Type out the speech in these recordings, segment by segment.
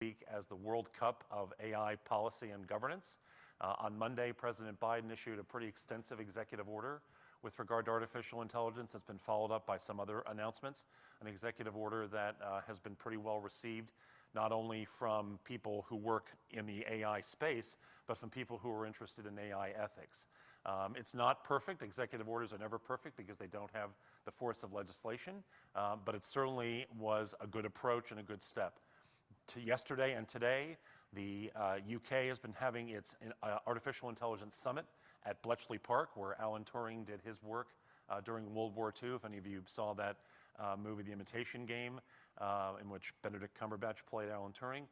week as the World Cup of AI policy and governance. On Monday, President Biden issued a pretty extensive executive order with regard to artificial intelligence. That's been followed up by some other announcements. An executive order that has been pretty well received, not only from people who work in the AI space, but from people who are interested in AI ethics. It's not perfect. Executive orders are never perfect because they don't have the force of legislation, but it certainly was a good approach and a good step. Yesterday and today, the UK has been having its Artificial Intelligence Summit at Bletchley Park, where Alan Turing did his work during World War II. If any of you saw that movie, The Imitation Game, in which Benedict Cumberbatch played Alan Turing,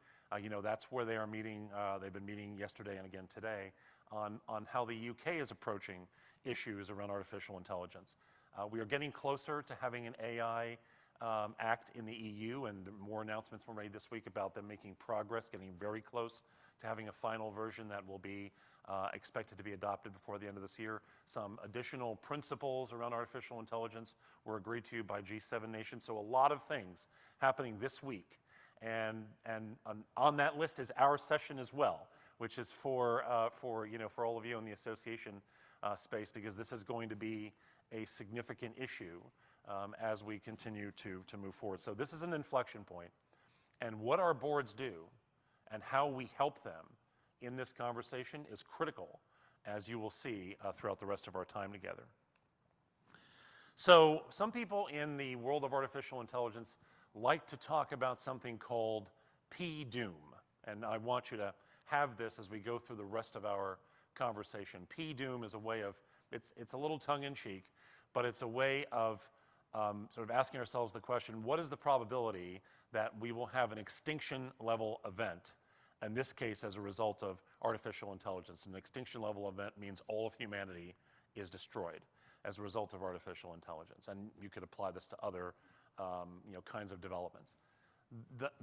you know, that's where they are meeting. They've been meeting yesterday and again today on how the UK is approaching issues around artificial intelligence. We are getting closer to having an AI Act in the EU, and more announcements were made this week about them making progress, getting very close to having a final version that will be expected to be adopted before the end of this year. Some additional principles around artificial intelligence were agreed to by G7 nations, so a lot of things happening this week. And on that list is our session as well, which is for all of you in the association space, because this is going to be a significant issue as we continue to move forward. So this is an inflection point, and what our boards do and how we help them in this conversation is critical, as you will see throughout the rest of our time together. So some people in the world of artificial intelligence like to talk about something called P-doom, and I want you to have this as we go through the rest of our conversation. P-doom is a way of, it's a little tongue-in-cheek, but it's a way of sort of asking ourselves the question, what is the probability that we will have an extinction level event, in this case as a result of artificial intelligence? An extinction level event means all of humanity is destroyed as a result of artificial intelligence, and you could apply this to other kinds of developments.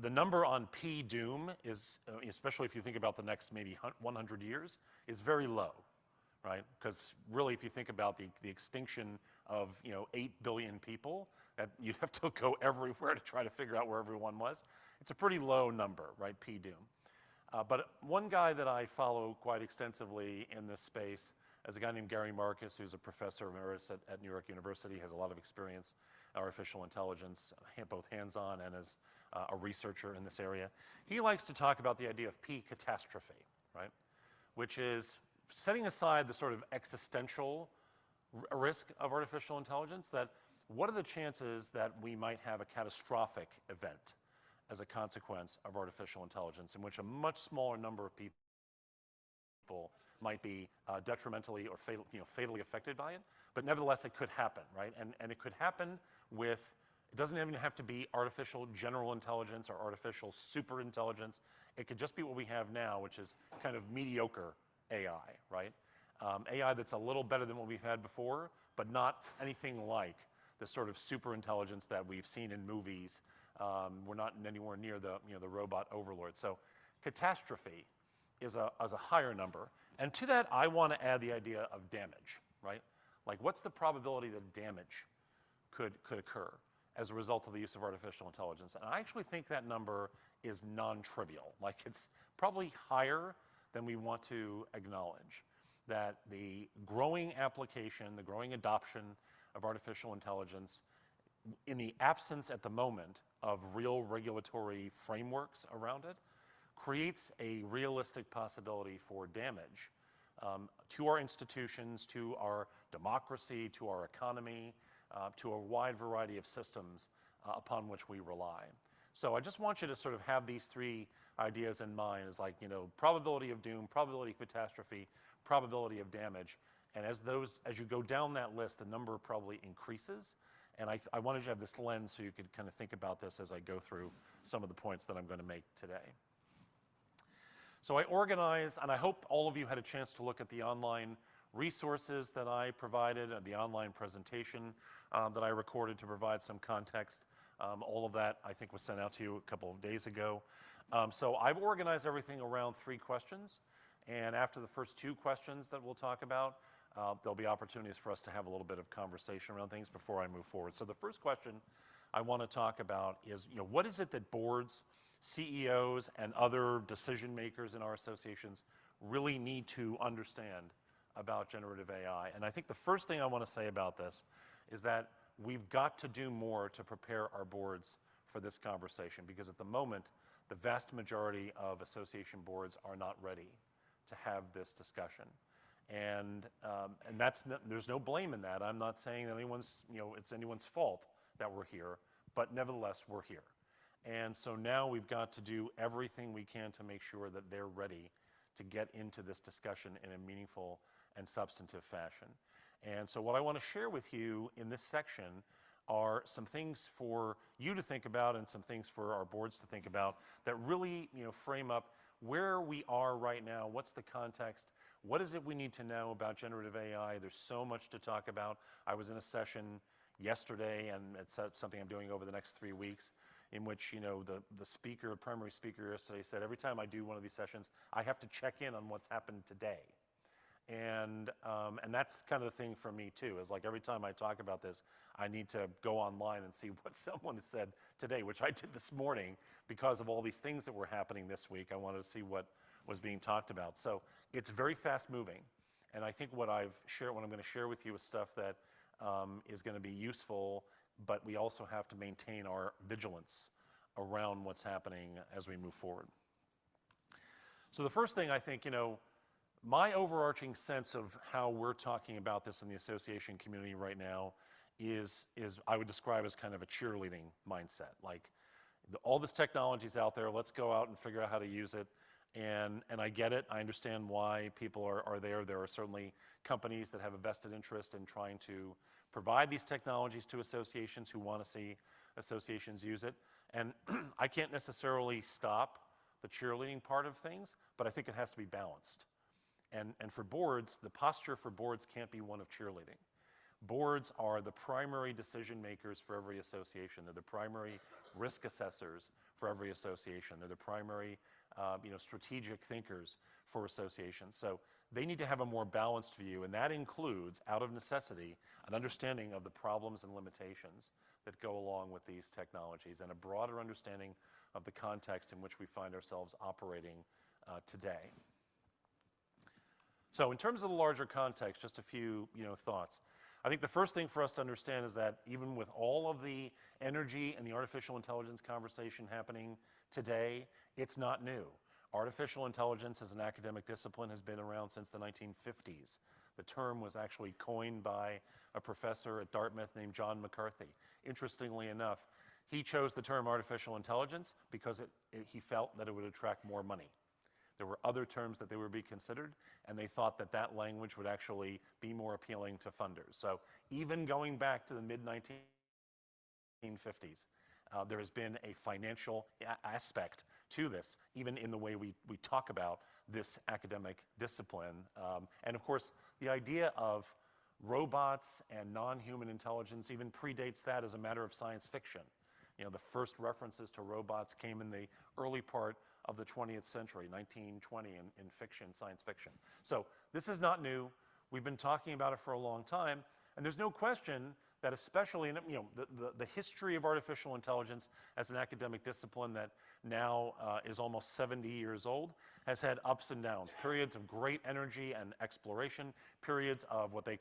The number on P-doom is, especially if you think about the next maybe 100 years, is very low, right? Because really, if you think about the extinction of 8 billion people, that you'd have to go everywhere to try to figure out where everyone was. It's a pretty low number, right? P-doom. But one guy that I follow quite extensively in this space is a guy named Gary Marcus, who's a professor emeritus at New York University, has a lot of experience in artificial intelligence, both hands-on and as a researcher in this area. He likes to talk about the idea of P-catastrophe, right? Which is setting aside the sort of existential risk of artificial intelligence, that what are the chances that we might have a catastrophic event as a consequence of artificial intelligence, in which a much smaller number of people might be detrimentally or fatally affected by it, but nevertheless it could happen, right? And it could happen with, it doesn't even have to be artificial general intelligence or artificial super intelligence. It could just be what we have now, which is kind of mediocre AI, right? AI that's a little better than what we've had before, but not anything like the sort of super intelligence that we've seen in movies. We're not anywhere near the robot overlord. So catastrophe is a higher number. And to that, I want to add the idea of damage, right? Like, what's the probability that damage could occur as a result of the use of artificial intelligence? And I actually think that number is non-trivial. Like, it's probably higher than we want to acknowledge, that the growing application, the growing adoption of artificial intelligence, in the absence at the moment of real regulatory frameworks around it, creates a realistic possibility for damage to our institutions, to our democracy, to our economy, to a wide variety of systems upon which we rely. So I just want you to sort of have these three ideas in mind, as like, probability of doom, probability of catastrophe, probability of damage. And as you go down that list, the number probably increases. And I wanted you to have this lens so you could kind of think about this as I go through some of the points that I'm going to make today. So I organize, and I hope all of you had a chance to look at the online resources that I provided, and the online presentation that I recorded to provide some context. All of that, I think, was sent out to you a couple of days ago. So I've organized everything around 3 questions. And after the first 2 questions that we'll talk about, there'll be opportunities for us to have a little bit of conversation around things before I move forward. So the first question I want to talk about is, what is it that boards CEOs and other decision makers in our associations really need to understand about generative AI. And I think the first thing I want to say about this is that we've got to do more to prepare our boards for this conversation, because at the moment, the vast majority of association boards are not ready to have this discussion. And there's no blame in that. I'm not saying that it's anyone's fault that we're here, but nevertheless, we're here. And so now we've got to do everything we can to make sure that they're ready to get into this discussion in a meaningful and substantive fashion. And so what I want to share with you in this section are some things for you to think about and some things for our boards to think about that really frame up where we are right now, what's the context, what is it we need to know about generative AI. There's so much to talk about. I was in a session yesterday, and it's something I'm doing over the next 3 weeks, in which the primary speaker yesterday said, every time I do one of these sessions, I have to check in on what's happened today. And that's kind of the thing for me too, is like every time I talk about this, I need to go online and see what someone has said today, which I did this morning because of all these things that were happening this week. I wanted to see what was being talked about. So it's very fast moving. And I think what I'm going to share with you is stuff that is going to be useful, but we also have to maintain our vigilance around what's happening as we move forward. So the first thing I think, my overarching sense of how we're talking about this in the association community right now is I would describe as kind of a cheerleading mindset. Like, all this technology is out there, let's go out and figure out how to use it. And I get it. I understand why people are there. There are certainly companies that have a vested interest in trying to provide these technologies to associations who want to see associations use it. And I can't necessarily stop the cheerleading part of things, but I think it has to be balanced. And for boards, the posture for boards can't be one of cheerleading. Boards are the primary decision makers for every association. They're the primary risk assessors for every association. They're the primary strategic thinkers for associations. So they need to have a more balanced view, and that includes, out of necessity, an understanding of the problems and limitations that go along with these technologies, and a broader understanding of the context in which we find ourselves operating today. So in terms of the larger context, just a few thoughts. I think the first thing for us to understand is that even with all of the energy and the artificial intelligence conversation happening today, it's not new. Artificial intelligence as an academic discipline has been around since the 1950s. The term was actually coined by a professor at Dartmouth named John McCarthy. Interestingly enough, he chose the term artificial intelligence because he felt that it would attract more money. There were other terms that they would be considered, and they thought that that language would actually be more appealing to funders. So even going back to the mid-1950s, there has been a financial aspect to this, even in the way we talk about this academic discipline. And of course, the idea of robots and non-human intelligence even predates that as a matter of science fiction. The first references to robots came in the early part of the 20th century, 1920, in fiction, science fiction. So this is not new. We've been talking about it for a long time, and there's no question that, especially in the history of artificial intelligence as an academic discipline that now is almost 70 years old, has had ups and downs, periods of great energy and exploration, periods of what we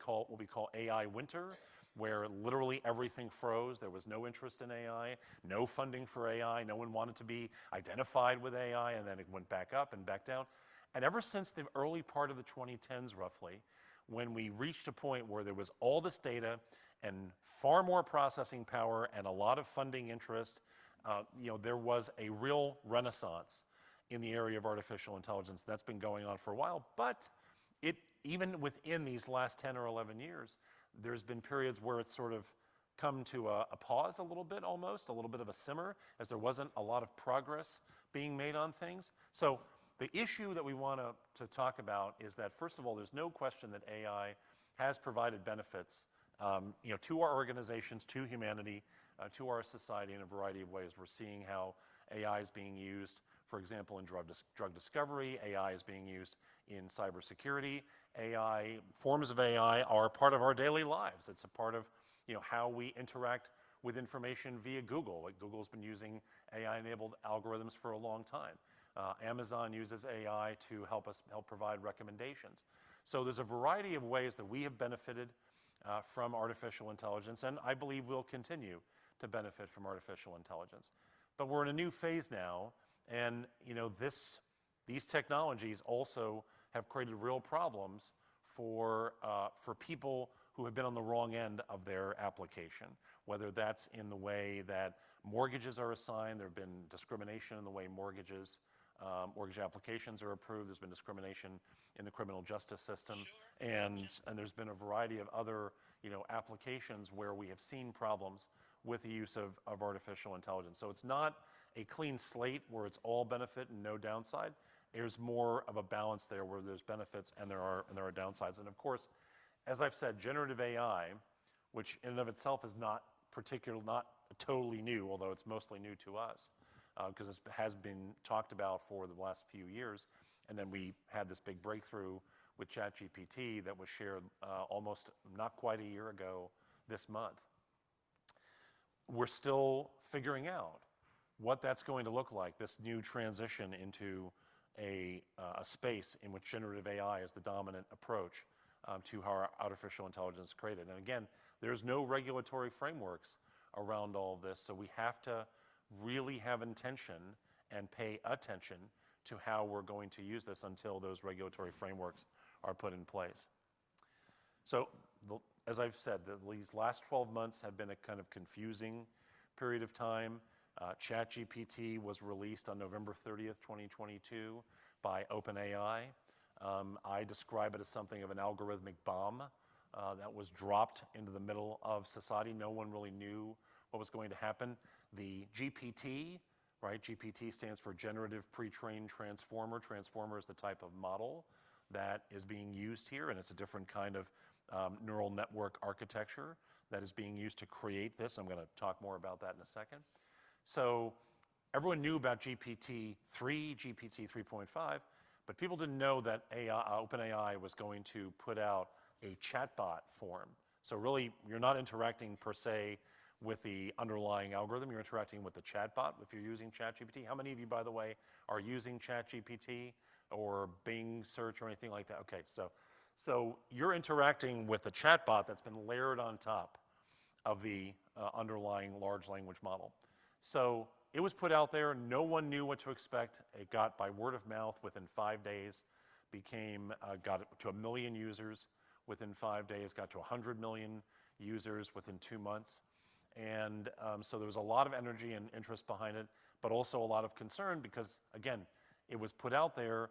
call AI winter, where literally everything froze. There was no interest in AI, no funding for AI, no one wanted to be identified with AI, and then it went back up and back down. And ever since the early part of the 2010s, roughly, when we reached a point where there was all this data and far more processing power and a lot of funding interest, there was a real renaissance in the area of artificial intelligence. That's been going on for a while, but even within these last 10 or 11 years, there's been periods where it's sort of come to a pause a little bit, almost, a little bit of a simmer, as there wasn't a lot of progress being made on things. So the issue that we want to talk about is that, first of all, there's no question that AI has provided benefits to our organizations, to humanity, to our society in a variety of ways. We're seeing how AI is being used, for example, in drug discovery. AI is being used in cybersecurity. Forms of AI are part of our daily lives. It's a part of how we interact with information via Google. Like Google's been using AI-enabled algorithms for a long time. Amazon uses AI to help provide recommendations. So there's a variety of ways that we have benefited from artificial intelligence, and I believe we'll continue to benefit from artificial intelligence. But we're in a new phase now, and these technologies also have created real problems for people who have been on the wrong end of their application, whether that's in the way that mortgages are assigned. There have been discrimination in the way mortgage applications are approved. There's been discrimination in the criminal justice system, and there's been a variety of other applications where we have seen problems with the use of artificial intelligence. So it's not a clean slate where it's all benefit and no downside. There's more of a balance there where there's benefits and there are downsides. And of course, as I've said, generative AI, which in and of itself is not totally new, although it's mostly new to us, because it has been talked about for the last few years. And then we had this big breakthrough with ChatGPT that was shared almost not quite a year ago this month. We're still figuring out what that's going to look like, this new transition into a space in which generative AI is the dominant approach to how our artificial intelligence is created. And again, there's no regulatory frameworks around all of this, so we have to really have intention and pay attention to how we're going to use this until those regulatory frameworks are put in place. So, as I've said, these last 12 months have been a kind of confusing period of time. ChatGPT was released on November 30th, 2022 by OpenAI. I describe it as something of an algorithmic bomb that was dropped into the middle of society. No one really knew what was going to happen. The GPT, right? GPT stands for Generative Pre-trained Transformer. Transformer is the type of model that is being used here, and it's a different kind of neural network architecture that is being used to create this. I'm going to talk more about that in a second. So everyone knew about GPT-3, GPT 3.5, but people didn't know that OpenAI was going to put out a chatbot form. So really, you're not interacting per se with the underlying algorithm. You're interacting with the chatbot if you're using ChatGPT. How many of you, by the way, are using ChatGPT or Bing search or anything like that? Okay, so you're interacting with the chatbot that's been layered on top of the underlying large language model. So it was put out there. No one knew what to expect. It got by word of mouth within 5 days, got to 1 million users within 5 days, got to 100 million users within 2 months. And so there was a lot of energy and interest behind it, but also a lot of concern because, again, it was put out there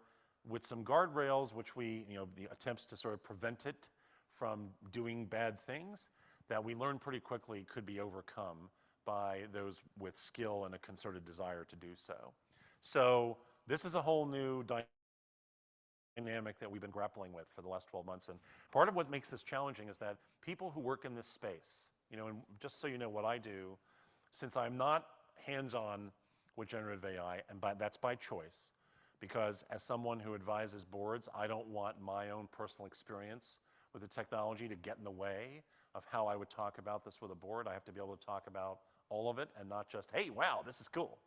with some guardrails, which the attempts to sort of prevent it from doing bad things that we learned pretty quickly could be overcome by those with skill and a concerted desire to do so. So this is a whole new dynamic that we've been grappling with for the last 12 months. And part of what makes this challenging is that people who work in this space, and just so you know what I do, since I'm not hands-on with generative AI, and that's by choice, because as someone who advises boards, I don't want my own personal experience with the technology to get in the way of how I would talk about this with a board. I have to be able to talk about all of it and not just, hey, wow, this is cool.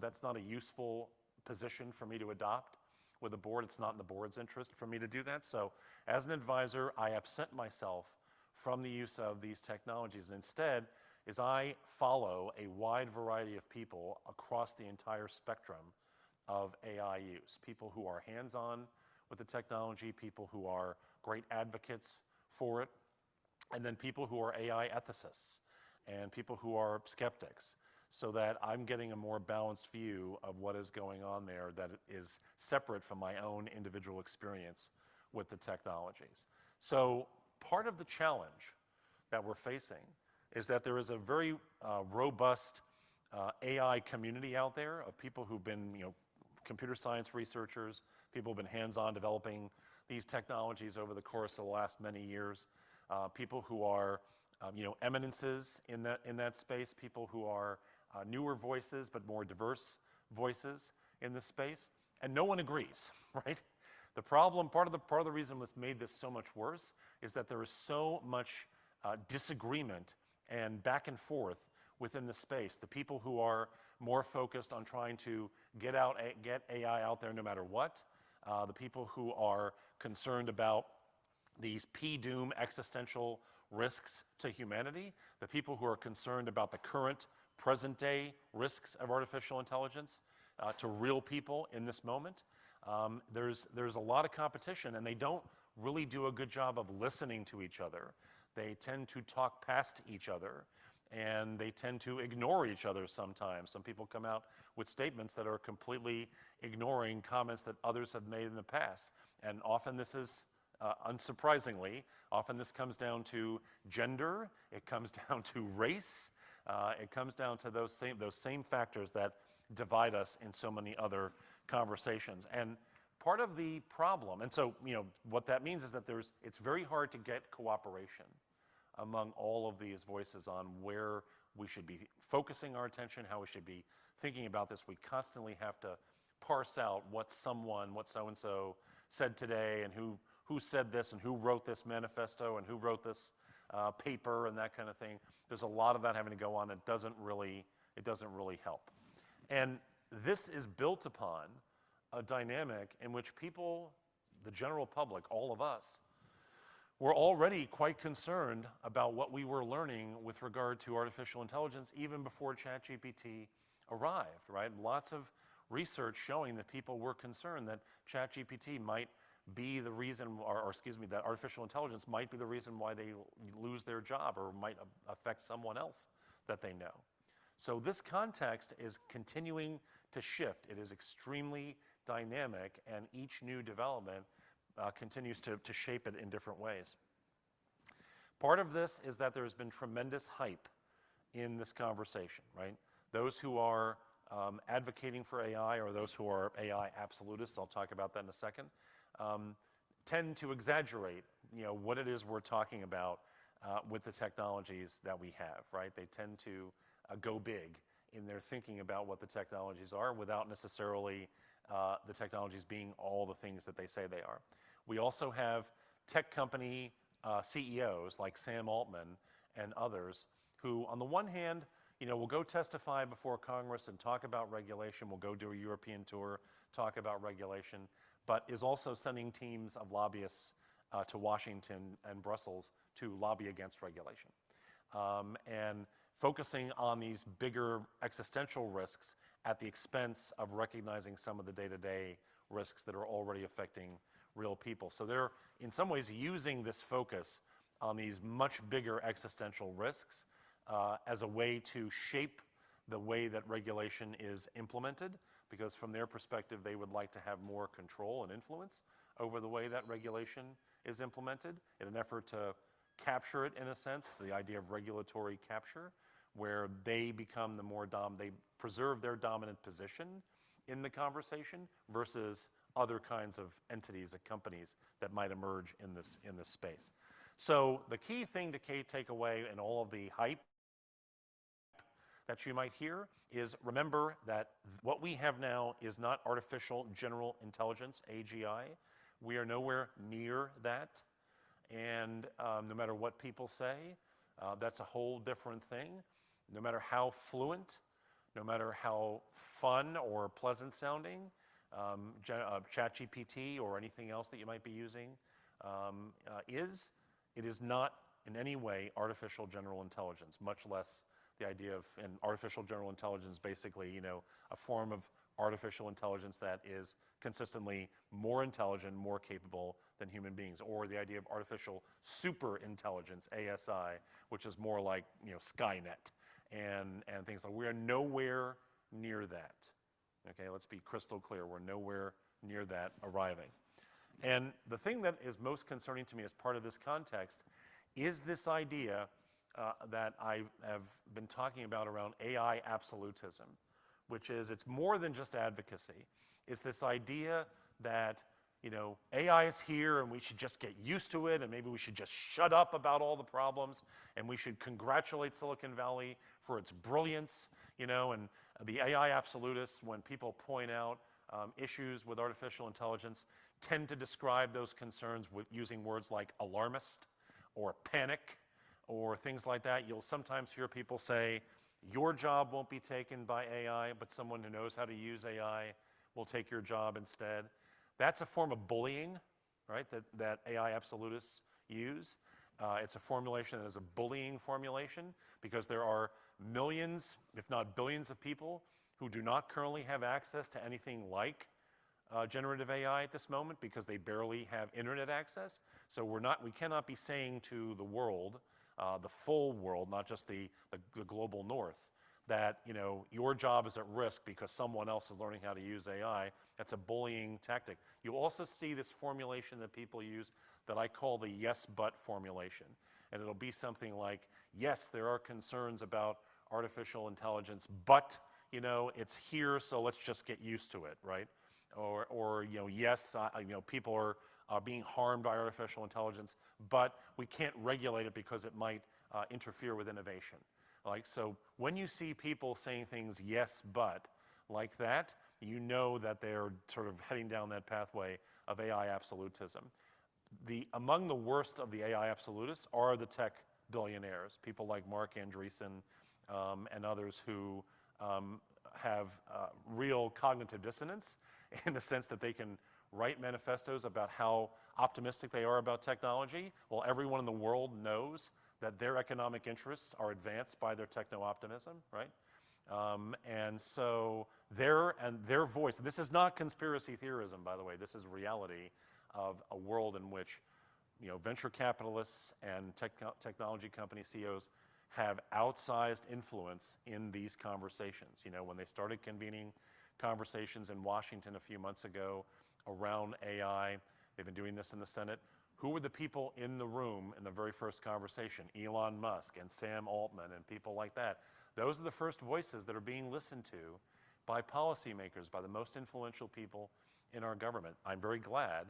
That's not a useful position for me to adopt with a board. It's not in the board's interest for me to do that. So as an advisor, I absent myself from the use of these technologies. Instead, is I follow a wide variety of people across the entire spectrum of AI use. People who are hands-on with the technology, people who are great advocates for it, and then people who are AI ethicists and people who are skeptics, so that I'm getting a more balanced view of what is going on there that is separate from my own individual experience with the technologies. So part of the challenge that we're facing is that there is a very robust AI community out there of people who've been, computer science researchers, people who've been hands-on developing these technologies over the course of the last many years, people who are, eminences in that space, people who are newer voices but more diverse voices in this space, and no one agrees, right? The problem, part of the reason that's made this so much worse is that there is so much disagreement and back and forth within the space. The people who are more focused on trying to get AI out there no matter what. The people who are concerned about these P-doom existential risks to humanity. The people who are concerned about the current present day risks of artificial intelligence to real people in this moment. There's a lot of competition, and they don't really do a good job of listening to each other. They tend to talk past each other, and they tend to ignore each other sometimes. Some people come out with statements that are completely ignoring comments that others have made in the past. And often this is, unsurprisingly, often this comes down to gender, it comes down to race, it comes down to those same factors that divide us in so many other conversations. And part of the problem, and so, what that means is that it's very hard to get cooperation among all of these voices on where we should be focusing our attention, how we should be thinking about this. We constantly have to parse out what so-and-so said today, and who said this, and who wrote this manifesto, and who wrote this paper, and that kind of thing. There's a lot of that having to go on. It doesn't really help. And this is built upon a dynamic in which people, the general public, all of us, were already quite concerned about what we were learning with regard to artificial intelligence even before ChatGPT arrived, right? Lots of research showing that people were concerned that ChatGPT might be the reason, that artificial intelligence might be the reason why they lose their job or might affect someone else that they know. So this context is continuing to shift. It is extremely dynamic, and each new development continues to shape it in different ways. Part of this is that there's been tremendous hype in this conversation, right? Those who are advocating for AI, or those who are AI absolutists, I'll talk about that in a second, tend to exaggerate, what it is we're talking about with the technologies that we have, right? They tend to go big in their thinking about what the technologies are without necessarily the technologies being all the things that they say they are. We also have tech company CEOs like Sam Altman and others who, on the one hand, will go testify before Congress and talk about regulation, will go do a European tour, talk about regulation, but is also sending teams of lobbyists to Washington and Brussels to lobby against regulation. And focusing on these bigger existential risks at the expense of recognizing some of the day-to-day risks that are already affecting real people. So they're, in some ways, using this focus on these much bigger existential risks as a way to shape the way that regulation is implemented, because from their perspective, they would like to have more control and influence over the way that regulation is implemented in an effort to capture it, in a sense, the idea of regulatory capture, where they become they preserve their dominant position in the conversation versus other kinds of entities and companies that might emerge in this space. So the key thing to take away in all of the hype that you might hear is, remember that what we have now is not artificial general intelligence, AGI. We are nowhere near that. And no matter what people say, that's a whole different thing. No matter how fluent, no matter how fun or pleasant sounding ChatGPT or anything else that you might be using it is not in any way artificial general intelligence, much less the idea of artificial general intelligence, basically, a form of artificial intelligence that is consistently more intelligent, more capable than human beings, or the idea of artificial super intelligence, ASI, which is more like, Skynet and things like. We are nowhere near that. Okay, let's be crystal clear. We're nowhere near that arriving. And the thing that is most concerning to me as part of this context is this idea that I have been talking about around AI absolutism, which is, it's more than just advocacy. It's this idea that, AI is here and we should just get used to it, and maybe we should just shut up about all the problems, and we should congratulate Silicon Valley for its brilliance, and the AI absolutists, when people point out issues with artificial intelligence, tend to describe those concerns with using words like alarmist or panic, or things like that. You'll sometimes hear people say, your job won't be taken by AI, but someone who knows how to use AI will take your job instead. That's a form of bullying, right, that AI absolutists use. It's a formulation that is a bullying formulation because there are millions, if not billions of people who do not currently have access to anything like generative AI at this moment because they barely have internet access. So we cannot be saying to the world, the full world, not just the global north, that your job is at risk because someone else is learning how to use AI. That's a bullying tactic. You also see this formulation that people use that I call the yes but formulation. And it'll be something like, yes, there are concerns about artificial intelligence, but it's here, so let's just get used to it, right? Or yes, people are being harmed by artificial intelligence, but we can't regulate it because it might interfere with innovation. So when you see people saying things yes, but like that, you know that they're sort of heading down that pathway of AI absolutism. Among the worst of the AI absolutists are the tech billionaires, people like Mark Andreessen and others who have real cognitive dissonance in the sense that they can write manifestos about how optimistic they are about technology. Well, everyone in the world knows that their economic interests are advanced by their techno-optimism, right? And so their voice, this is not conspiracy theorism, by the way, this is reality of a world in which venture capitalists and technology company CEOs have outsized influence in these conversations. When they started convening conversations in Washington a few months ago around AI, they've been doing this in the Senate. Who were the people in the room in the very first conversation? Elon Musk and Sam Altman and people like that. Those are the first voices that are being listened to by policymakers, by the most influential people in our government. I'm very glad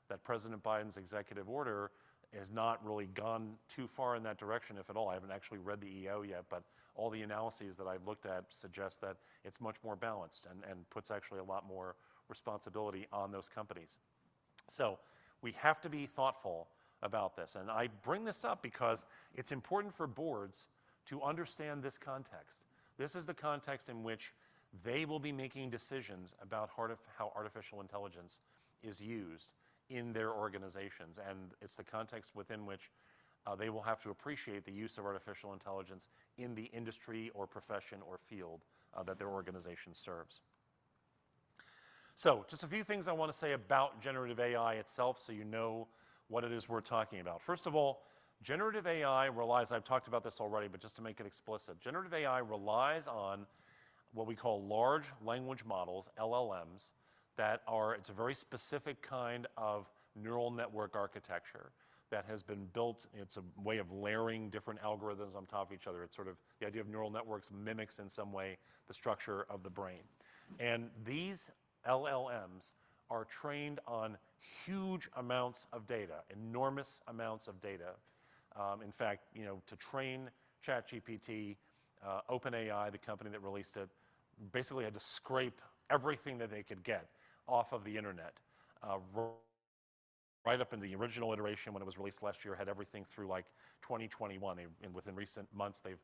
that President Biden's executive order has not really gone too far in that direction, if at all. I haven't actually read the EO yet, but all the analyses that I've looked at suggest that it's much more balanced and puts actually a lot more responsibility on those companies. So we have to be thoughtful about this. And I bring this up because it's important for boards to understand this context. This is the context in which they will be making decisions about how artificial intelligence is used in their organizations. And it's the context within which they will have to appreciate the use of artificial intelligence in the industry or profession or field that their organization serves. So just a few things I want to say about generative AI itself so you know what it is we're talking about. First of all, generative AI relies, I've talked about this already, but just to make it explicit, generative AI relies on what we call large language models, LLMs, it's a very specific kind of neural network architecture that has been built. It's a way of layering different algorithms on top of each other. It's sort of the idea of neural networks mimics in some way the structure of the brain. And these LLMs are trained on huge amounts of data, enormous amounts of data. In fact, to train ChatGPT, OpenAI, the company that released it, basically had to scrape everything that they could get off of the internet. Right up in the original iteration when it was released last year, had everything through like 2021. Within recent months, they've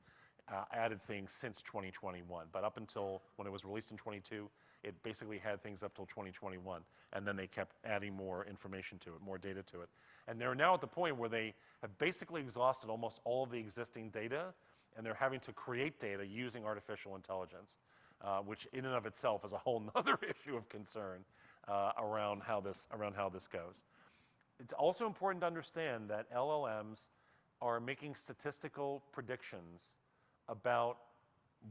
added things since 2021. But up until when it was released in 22, it basically had things up till 2021. And then they kept adding more information to it, more data to it. And they're now at the point where they have basically exhausted almost all of the existing data, and they're having to create data using artificial intelligence, which in and of itself is a whole other issue of concern around how this goes. It's also important to understand that LLMs are making statistical predictions about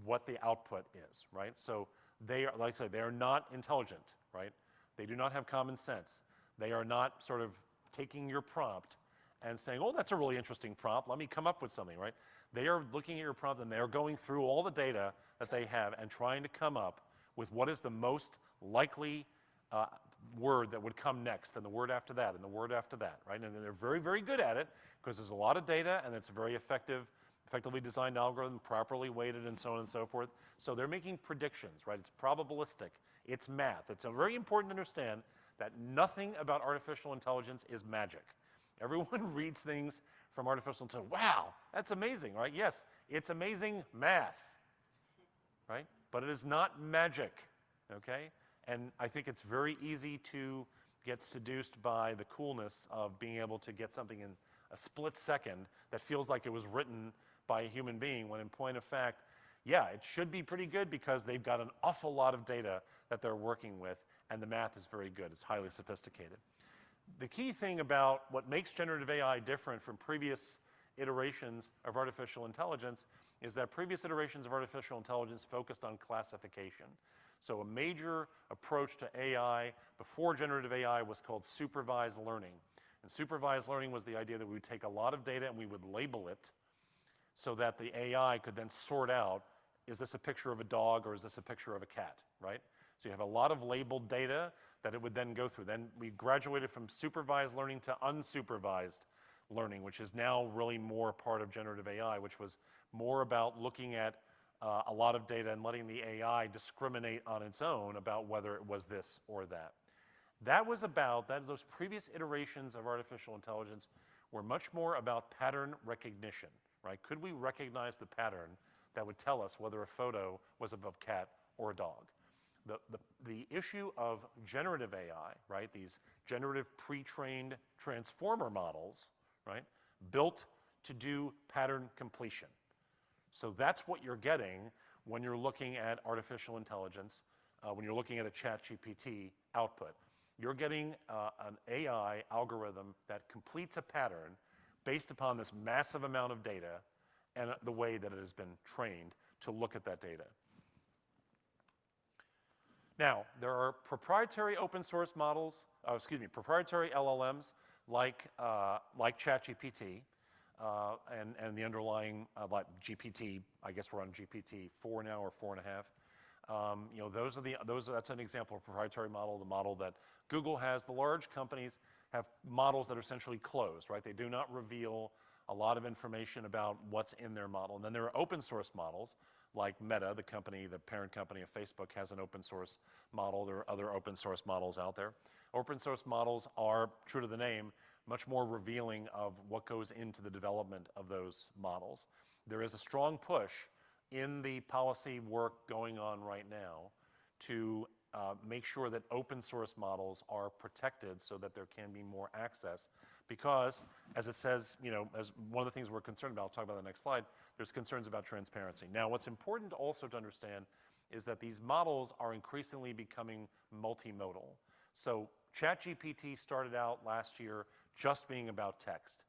what the output is, right? So they are, like I said, they are not intelligent, right? They do not have common sense. They are not sort of taking your prompt and saying, oh, that's a really interesting prompt, let me come up with something, right? They are looking at your prompt and they are going through all the data that they have and trying to come up with what is the most likely word that would come next, and the word after that, and the word after that, right? And they're very, very good at it because there's a lot of data and it's a very effectively designed algorithm, properly weighted, and so on and so forth. So they're making predictions, right? It's probabilistic. It's math. It's very important to understand that nothing about artificial intelligence is magic. Everyone reads things from artificial intelligence. Wow, that's amazing, right? Yes, it's amazing math, right? But it is not magic, okay? And I think it's very easy to get seduced by the coolness of being able to get something in a split second that feels like it was written by a human being, when in point of fact, yeah, it should be pretty good because they've got an awful lot of data that they're working with, and the math is very good. It's highly sophisticated. The key thing about what makes generative AI different from previous iterations of artificial intelligence is that previous iterations of artificial intelligence focused on classification. So a major approach to AI before generative AI was called supervised learning. And supervised learning was the idea that we would take a lot of data and we would label it so that the AI could then sort out, is this a picture of a dog or is this a picture of a cat, right? So you have a lot of labeled data that it would then go through. Then we graduated from supervised learning to unsupervised learning, which is now really more part of generative AI, which was more about looking at a lot of data and letting the AI discriminate on its own about whether it was this or that. Those previous iterations of artificial intelligence were much more about pattern recognition, right? Could we recognize the pattern that would tell us whether a photo was of a cat or a dog? The issue of generative AI, right? These generative pre-trained transformer models, right? Built to do pattern completion. So that's what you're getting when you're looking at artificial intelligence, when you're looking at a ChatGPT output. You're getting an AI algorithm that completes a pattern based upon this massive amount of data and the way that it has been trained to look at that data. Now, there are proprietary open source models, proprietary LLMs like ChatGPT and the underlying like GPT. I guess we're on GPT-4 now or 4.5. That's an example of a proprietary model, the model that Google has. The large companies have models that are essentially closed, right? They do not reveal a lot of information about what's in their model. And then there are open source models like Meta, the parent company of Facebook, has an open source model. There are other open source models out there. Open source models are, true to the name, much more revealing of what goes into the development of those models. There is a strong push in the policy work going on right now to make sure that open source models are protected so that there can be more access, because as it says, as one of the things we're concerned about, I'll talk about the next slide, there's concerns about transparency. Now, what's important also to understand is that these models are increasingly becoming multimodal. So ChatGPT started out last year just being about text.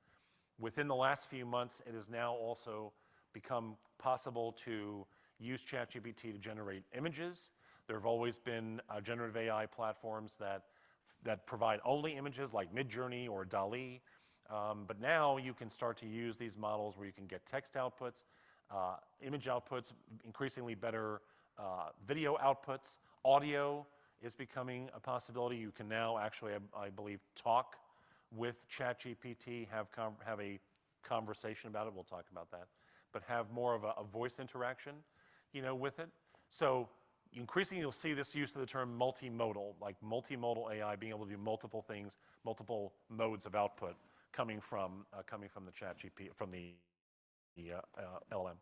Within the last few months, it has now also become possible to use ChatGPT to generate images. There have always been generative AI platforms that provide only images like Midjourney or DALL-E. But now you can start to use these models where you can get text outputs, image outputs, increasingly better video outputs. Audio is becoming a possibility. You can now actually, I believe, talk with ChatGPT, have a conversation about it. We'll talk about that. But have more of a voice interaction, with it. So increasingly, you'll see this use of the term multimodal, like multimodal AI, being able to do multiple things, multiple modes of output coming from the ChatGPT, from the LLM.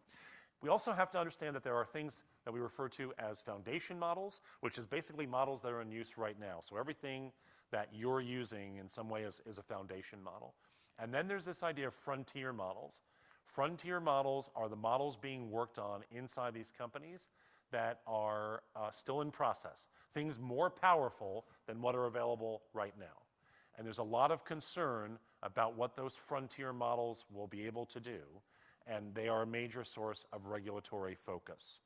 We also have to understand that there are things that we refer to as foundation models, which is basically models that are in use right now. So everything that you're using in some way is a foundation model. And then there's this idea of frontier models. Frontier models are the models being worked on inside these companies that are still in process, things more powerful than what are available right now. And there's a lot of concern about what those frontier models will be able to do, and they are a major source of regulatory focus.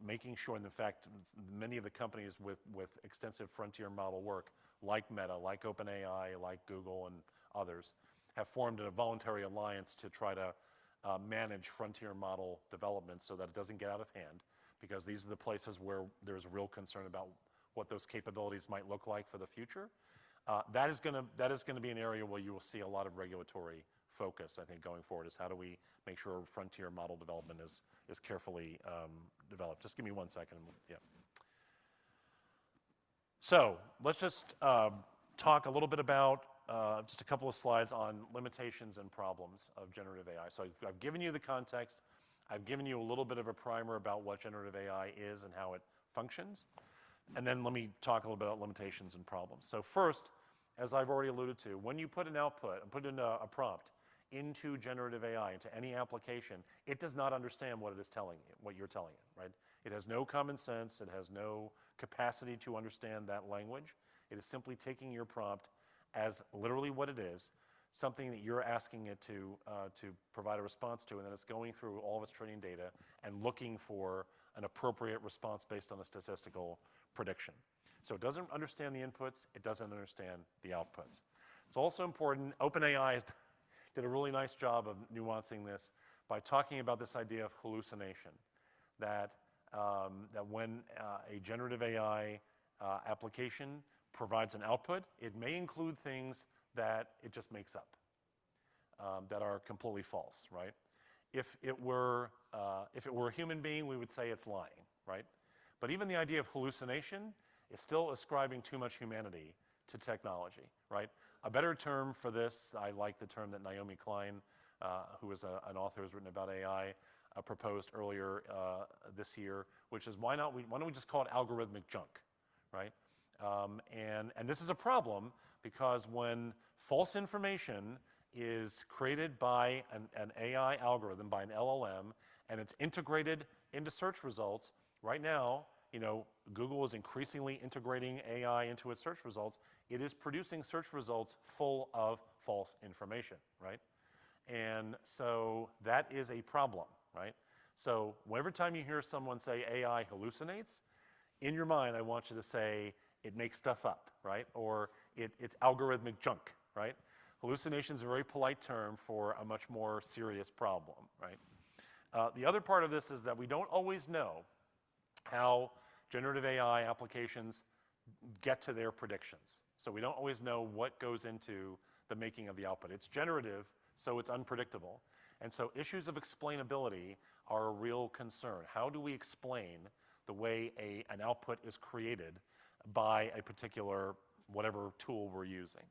Making sure, and in fact, many of the companies with extensive frontier model work, like Meta, like OpenAI, like Google and others, have formed a voluntary alliance to try to manage frontier model development so that it doesn't get out of hand, because these are the places where there's real concern about what those capabilities might look like for the future. That is going to be an area where you will see a lot of regulatory focus, I think, going forward, is how do we make sure frontier model development is carefully developed. Just give me 1 second. Yeah. So let's just talk a little bit about just a couple of slides on limitations and problems of generative AI. So I've given you the context. I've given you a little bit of a primer about what generative AI is and how it functions. And then let me talk a little bit about limitations and problems. So first, as I've already alluded to, when you put an output, put in a prompt into generative AI, into any application, it does not understand what it is telling you, what you're telling it, right? It has no common sense. It has no capacity to understand that language. It is simply taking your prompt as literally what it is, something that you're asking it to provide a response to, and then it's going through all of its training data and looking for an appropriate response based on a statistical prediction. So it doesn't understand the inputs. It doesn't understand the outputs. It's also important, OpenAI did a really nice job of nuancing this by talking about this idea of hallucination, that when a generative AI application provides an output, it may include things that it just makes up, that are completely false, right? If it were a human being, we would say it's lying, right? But even the idea of hallucination is still ascribing too much humanity to technology, right? A better term for this, I like the term that Naomi Klein, who is an author who's written about AI, proposed earlier this year, which is why don't we just call it algorithmic junk, right? And this is a problem because when false information is created by an AI algorithm, by an LLM, and it's integrated into search results, right now, you know, Google is increasingly integrating AI into its search results. It is producing search results full of false information, right? And so that is a problem, right? So whenever time you hear someone say AI hallucinates, in your mind, I want you to say it makes stuff up, right? Or it's algorithmic junk, right? Hallucination is a very polite term for a much more serious problem, right? The other part of this is that we don't always know how generative AI applications get to their predictions. So we don't always know what goes into the making of the output. It's generative, so it's unpredictable. And so issues of explainability are a real concern. How do we explain the way an output is created by a particular whatever tool we're using?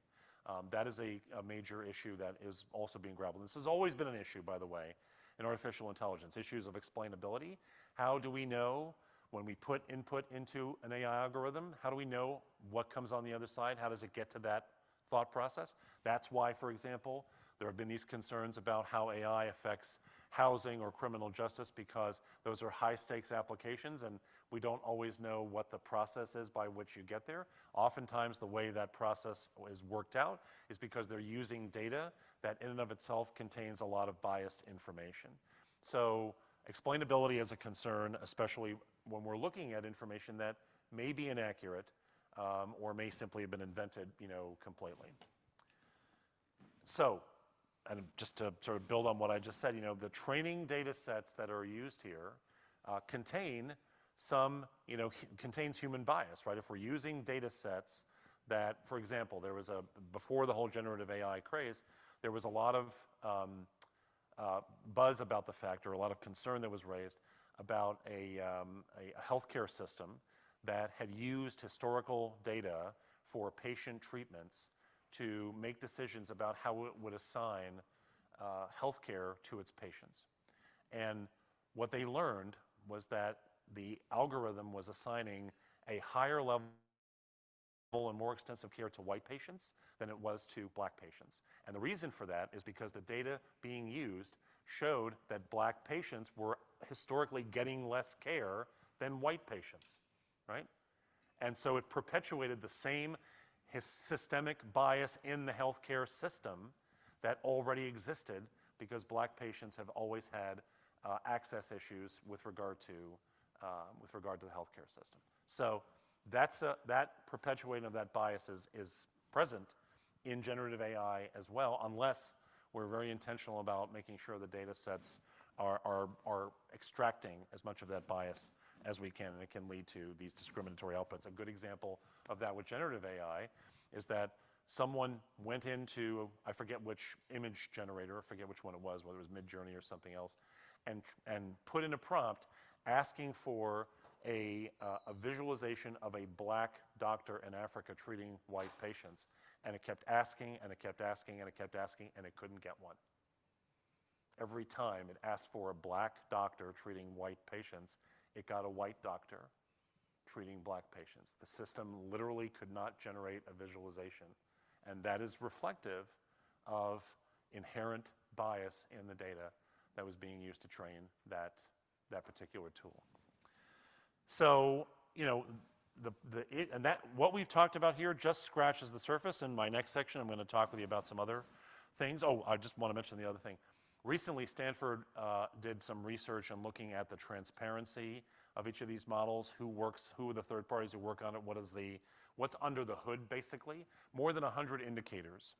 That is a major issue that is also being grappled. This has always been an issue, by the way, in artificial intelligence, issues of explainability. How do we know when we put input into an AI algorithm, how do we know what comes on the other side? How does it get to that thought process? That's why, for example, there have been these concerns about how AI affects housing or criminal justice, because those are high-stakes applications and we don't always know what the process is by which you get there. Oftentimes the way that process is worked out is because they're using data that in and of itself contains a lot of biased information. So explainability is a concern, especially when we're looking at information that may be inaccurate or may simply have been invented, you know, completely. So, and just to sort of build on what I just said, you know, the training data sets that are used here contain some, you know, contains human bias, right? If we're using data sets that, for example, there was before the whole generative AI craze, there was a lot of buzz about the fact, or a lot of concern that was raised about a healthcare system that had used historical data for patient treatments to make decisions about how it would assign healthcare to its patients. And what they learned was that the algorithm was assigning a higher level and more extensive care to white patients than it was to black patients. And the reason for that is because the data being used showed that black patients were historically getting less care than white patients, right? And so it perpetuated the same systemic bias in the healthcare system that already existed, because black patients have always had access issues with regard to the healthcare system. So that perpetuating of that bias is present in generative AI as well, unless we're very intentional about making sure the data sets are extracting as much of that bias as we can, and it can lead to these discriminatory outputs. A good example of that with generative AI is that someone went into, I forget which image generator, I forget which one it was, whether it was Midjourney or something else, and put in a prompt asking for a visualization of a black doctor in Africa treating white patients, and it kept asking, and it kept asking, and it kept asking, and it couldn't get one. Every time it asked for a black doctor treating white patients, it got a white doctor treating black patients. The system literally could not generate a visualization, and that is reflective of inherent bias in the data that was being used to train that particular tool. So, you know, what we've talked about here just scratches the surface. In my next section, I'm going to talk with you about some other things. Oh, I just want to mention the other thing. Recently, Stanford did some research on looking at the transparency of each of these models, who are the third parties who work on it, what's under the hood, basically. More than 100 indicators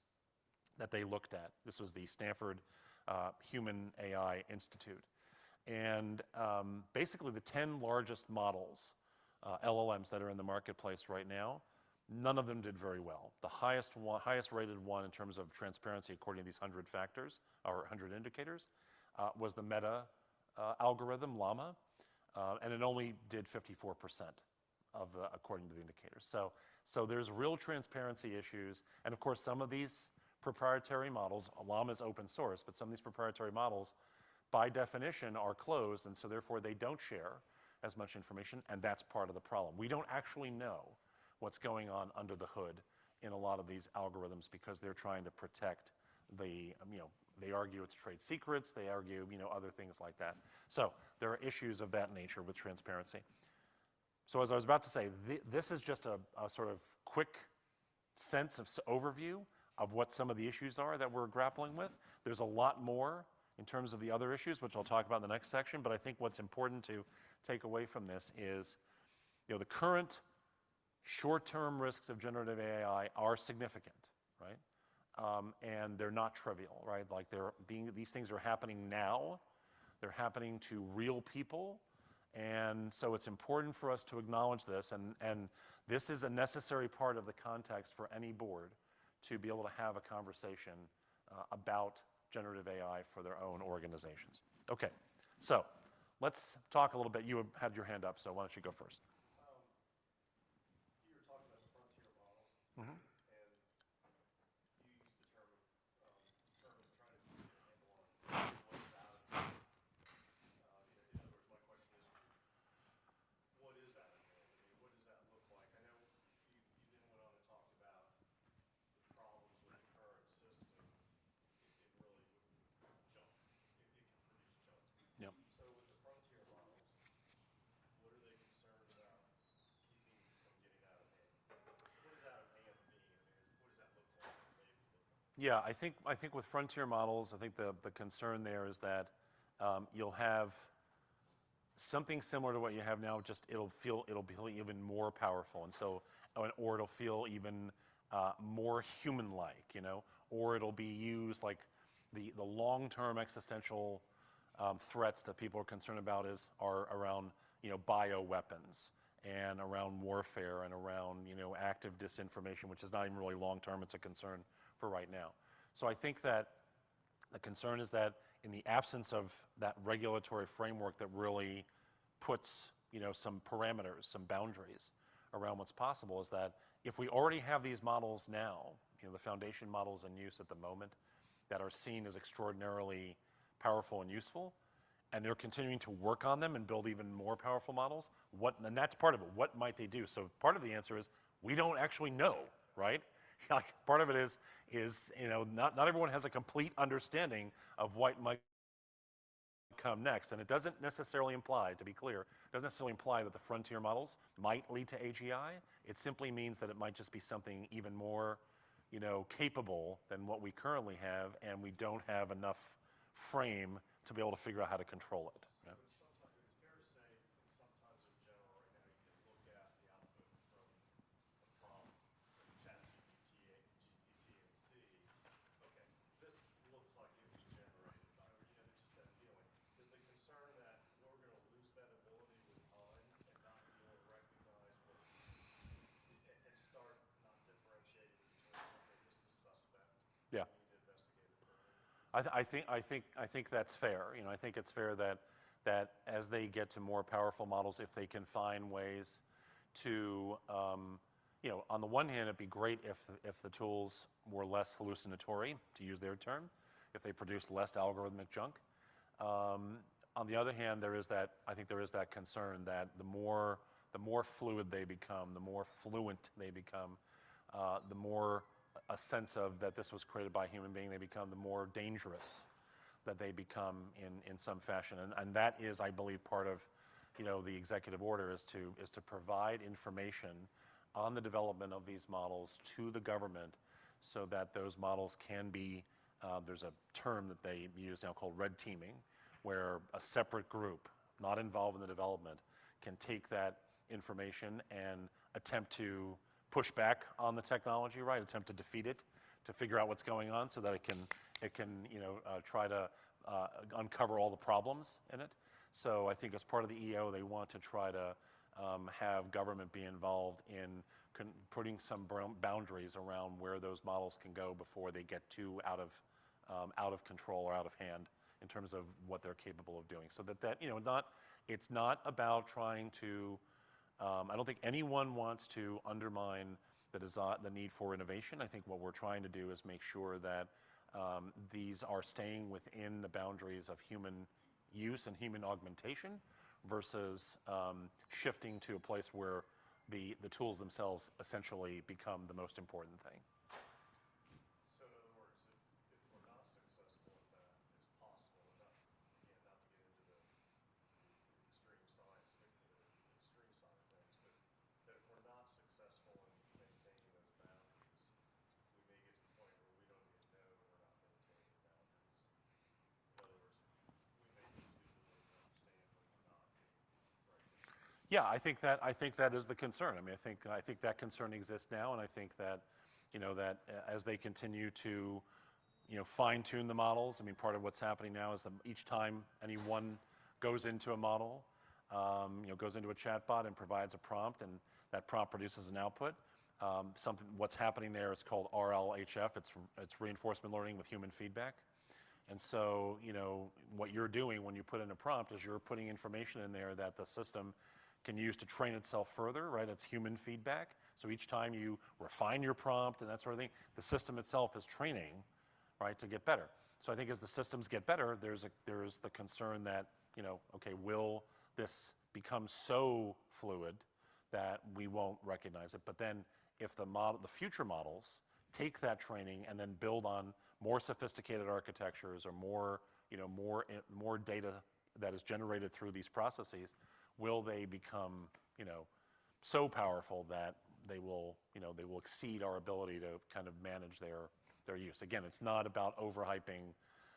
that they looked at. This was the Stanford Human AI Institute. And basically the 10 largest models, LLMs that are in the marketplace right now, none of them did very well. The highest rated one in terms of transparency, according to these 100 factors, or 100 indicators, was the Meta algorithm, Llama, and it only did 54% according to the indicators. So there's real transparency issues, and of course some of these proprietary models, Llama is open source, but some of these proprietary models, by definition, are closed, and so therefore they don't share as much information, and that's part of the problem. We don't actually know what's going on under the hood in a lot of these algorithms because they're trying to protect they argue it's trade secrets, they argue, other things like that. So there are issues of that nature with transparency. So as I was about to say, this is just a sort of quick sense of overview of what some of the issues are that we're grappling with. There's a lot more in terms of the other issues, which I'll talk about in the next section, but I think what's important to take away from this is, the current short-term risks of generative AI are significant, right? And they're not trivial, right? Like these things are happening now, they're happening to real people, and so it's important for us to acknowledge this, and this is a necessary part of the context for any board to be able to have a conversation about generative AI for their own organizations. Okay, so let's talk a little bit. You had your hand up, so why don't you go first? You were talking about the frontier models, Mm-hmm. and you used the term trying to get a handle on what's out of hand. In other words, my question is, what is out of hand? I mean, what does that look like? I know you then went on and talked about the problems with the current system. It really would junk. It can produce junk. Yep. So with the frontier models, what are they concerned about keeping from getting out of hand? What does out of hand mean? I mean, what does that look like? Yeah, I think with frontier models, I think the concern there is that you'll have something similar to what you have now, just it'll be even more powerful, and so, or it'll feel even more human-like, or it'll be used like the long-term existential threats that people are concerned about are around bioweapons and around warfare and around active disinformation, which is not even really long-term. It's a concern for right now. So I think that the concern is that in the absence of that regulatory framework that really puts some parameters, some boundaries around what's possible, is that if we already have these models now, the foundation models in use at the moment that are seen as extraordinarily powerful and useful, and they're continuing to work on them and build even more powerful models, and that's part of it. What might they do? So part of the answer is we don't actually know, right? Like part of it is not everyone has a complete understanding of what might come next, and it doesn't necessarily imply, to be clear, it doesn't necessarily imply that the frontier models might lead to AGI. It simply means that it might just be something even more, capable than what we currently have, and we don't have enough frame to be able to figure out how to control it. So sometimes it's fair to say, sometimes in general, right now, you can look at the output from a prompt, ChatGPT, and see, okay, this looks like it was generated by, just that feeling. Is the concern that we're going to lose that ability with time and not be able to recognize and start not differentiating between, okay, this is suspect. Yeah. We need to investigate it further. I think that's fair. I think it's fair that that as they get to more powerful models, if they can find ways to, on the one hand, it'd be great if the tools were less hallucinatory, to use their term, if they produce less algorithmic junk. On the other hand, I think there is that concern that the more fluid they become, the more fluent they become, the more a sense of that this was created by a human being they become, the more dangerous that they become in some fashion. And that is, I believe, part of the executive order is to provide information on the development of these models to the government so that those models can be, there's a term that they use now called red teaming, where a separate group not involved in the development can take that information and attempt to push back on the technology, right? Attempt to defeat it, to figure out what's going on so that it can try to uncover all the problems in it. So I think as part of the EO, they want to try to have government be involved in putting some boundaries around where those models can go before they get too out of control or out of hand in terms of what they're capable of doing. So it's not about trying to, I don't think anyone wants to undermine the need for innovation. I think what we're trying to do is make sure that these are staying within the boundaries of human use and human augmentation versus shifting to a place where the tools themselves essentially become the most important thing. So in other words, if we're not successful at that, it's possible, not to get into the extreme science, extreme side of things, but that if we're not successful in maintaining those boundaries, we may get to the point where we don't even know we're not maintaining the boundaries. In other words, we may use the ability to understand, but we're not being recognition. Yeah, I think that is the concern. I mean, I think that concern exists now, and I think that, that as they continue to, fine-tune the models. I mean, part of what's happening now is that each time anyone goes into a model, goes into a chatbot and provides a prompt, and that prompt produces an output. What's happening there is called RLHF. It's reinforcement learning with human feedback. And so, what you're doing when you put in a prompt is you're putting information in there that the system can use to train itself further, right? It's human feedback. So each time you refine your prompt and that sort of thing, the system itself is training, right, to get better. So I think as the systems get better, there's the concern that, okay, will this become so fluid that we won't recognize it? But then if the future models take that training and then build on more sophisticated architectures or more data that is generated through these processes, will they become, so powerful that they will exceed our ability to kind of manage their use? Again, it's not about overhyping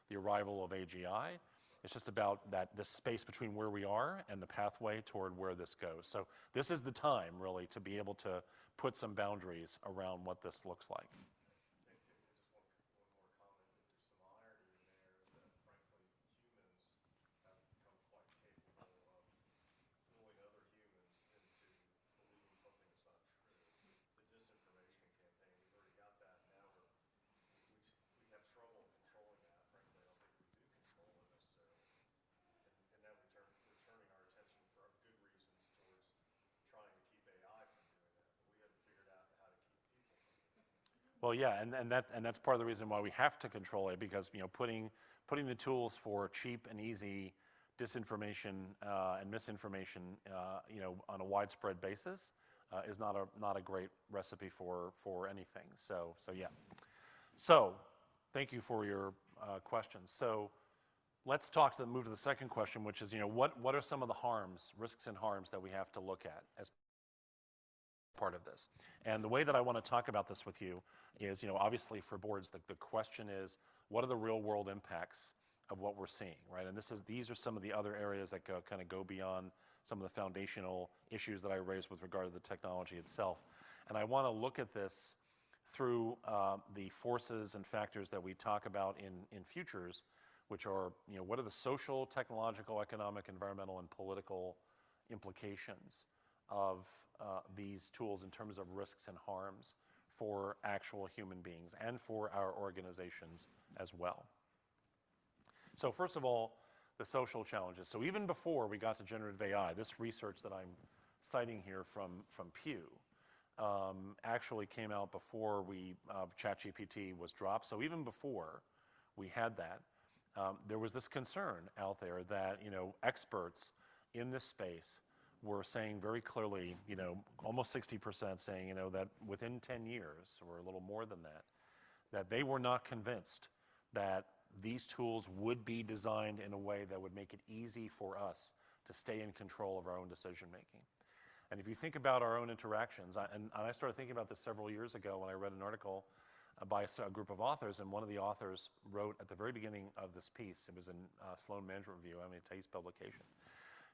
the arrival of AGI. It's just about this space between where we are and the pathway toward where this goes. So this is the time, really, to be able to put some boundaries around what this looks like. Just one more comment. There's some irony in there is that, frankly, humans have become quite capable of fooling other humans into believing something that's not true. The disinformation campaign, we've already got that. Now we have trouble controlling that. Frankly, I don't think we do control it necessarily. And now we're turning our attention for good reasons towards trying to keep AI from doing that. But we haven't figured out how to keep people from doing that. Well, yeah, and that's part of the reason why we have to control it, because putting the tools for cheap and easy disinformation and misinformation on a widespread basis is not a great recipe for anything. So yeah. So thank you for your questions. So let's move to the second question, which is what are some of the risks and harms that we have to look at as part of this? And the way that I want to talk about this with you is, obviously for boards, the question is, what are the real world impacts of what we're seeing, right? And these are some of the other areas that kind of go beyond some of the foundational issues that I raised with regard to the technology itself. And I want to look at this through the forces and factors that we talk about in futures, which are, what are the social, technological, economic, environmental, and political implications of these tools in terms of risks and harms for actual human beings and for our organizations as well. So first of all, the social challenges. So even before we got to generative AI, this research that I'm citing here from Pew actually came out before ChatGPT was dropped. So even before we had that, there was this concern out there that, experts in this space were saying very clearly, almost 60% saying, that within 10 years, or a little more than that, that they were not convinced that these tools would be designed in a way that would make it easy for us to stay in control of our own decision making. And if you think about our own interactions, and I started thinking about this several years ago when I read an article by a group of authors, and one of the authors wrote at the very beginning of this piece, it was in Sloan Management Review, Taste publication.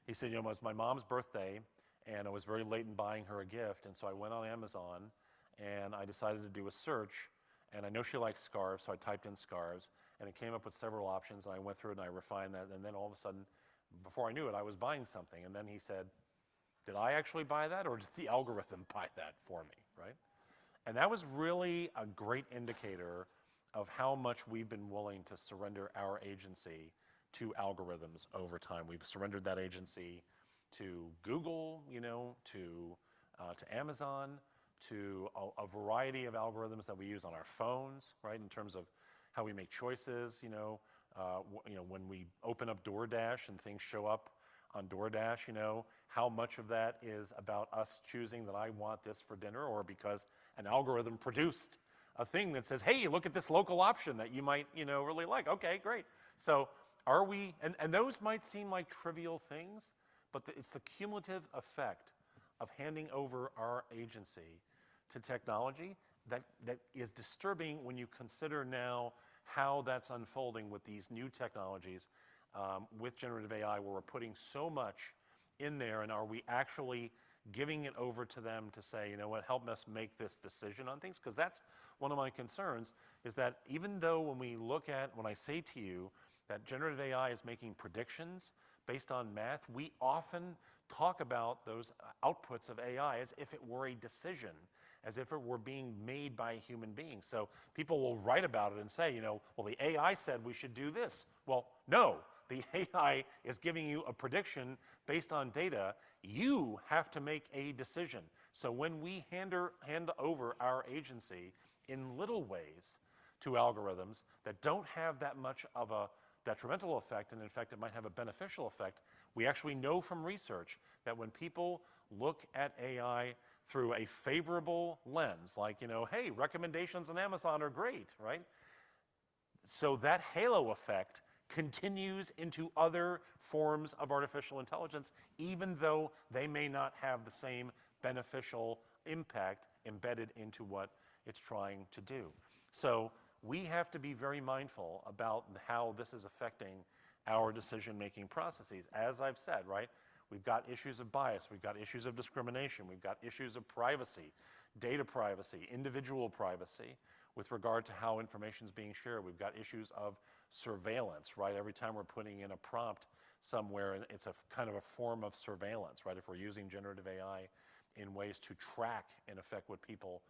He said, it was my mom's birthday, and I was very late in buying her a gift, and so I went on Amazon, and I decided to do a search, and I know she likes scarves, so I typed in scarves, and it came up with several options, and I went through it, and I refined that, and then all of a sudden, before I knew it, I was buying something, and then he said, did I actually buy that, or did the algorithm buy that for me, right? And that was really a great indicator of how much we've been willing to surrender our agency to algorithms over time. We've surrendered that agency to Google, to Amazon, to a variety of algorithms that we use on our phones, right? In terms of how we make choices, when we open up DoorDash and things show up on DoorDash, how much of that is about us choosing that I want this for dinner, or because an algorithm produced a thing that says, hey, look at this local option that you might, really like. Okay, great. So are we, and those might seem like trivial things, but it's the cumulative effect of handing over our agency to technology that is disturbing when you consider now how that's unfolding with these new technologies, with generative AI, where we're putting so much in there, and are we actually giving it over to them to say, help us make this decision on things? Because that's one of my concerns, is that even though when I say to you that generative AI is making predictions based on math, we often talk about those outputs of AI as if it were a decision, as if it were being made by a human being. So people will write about it and say, well, the AI said we should do this. Well, no, the AI is giving you a prediction based on data. You have to make a decision. So when we hand over our agency in little ways to algorithms that don't have that much of a detrimental effect, and in fact it might have a beneficial effect, we actually know from research that when people look at AI through a favorable lens, like, hey, recommendations on Amazon are great, right? So that halo effect continues into other forms of artificial intelligence, even though they may not have the same beneficial impact embedded into what it's trying to do. So we have to be very mindful about how this is affecting our decision-making processes. As I've said, right, we've got issues of bias, we've got issues of discrimination, we've got issues of privacy, data privacy, individual privacy, with regard to how information is being shared. We've got issues of surveillance, right? Every time we're putting in a prompt somewhere, it's a kind of a form of surveillance, right? If we're using generative AI in ways to track, in effect, what people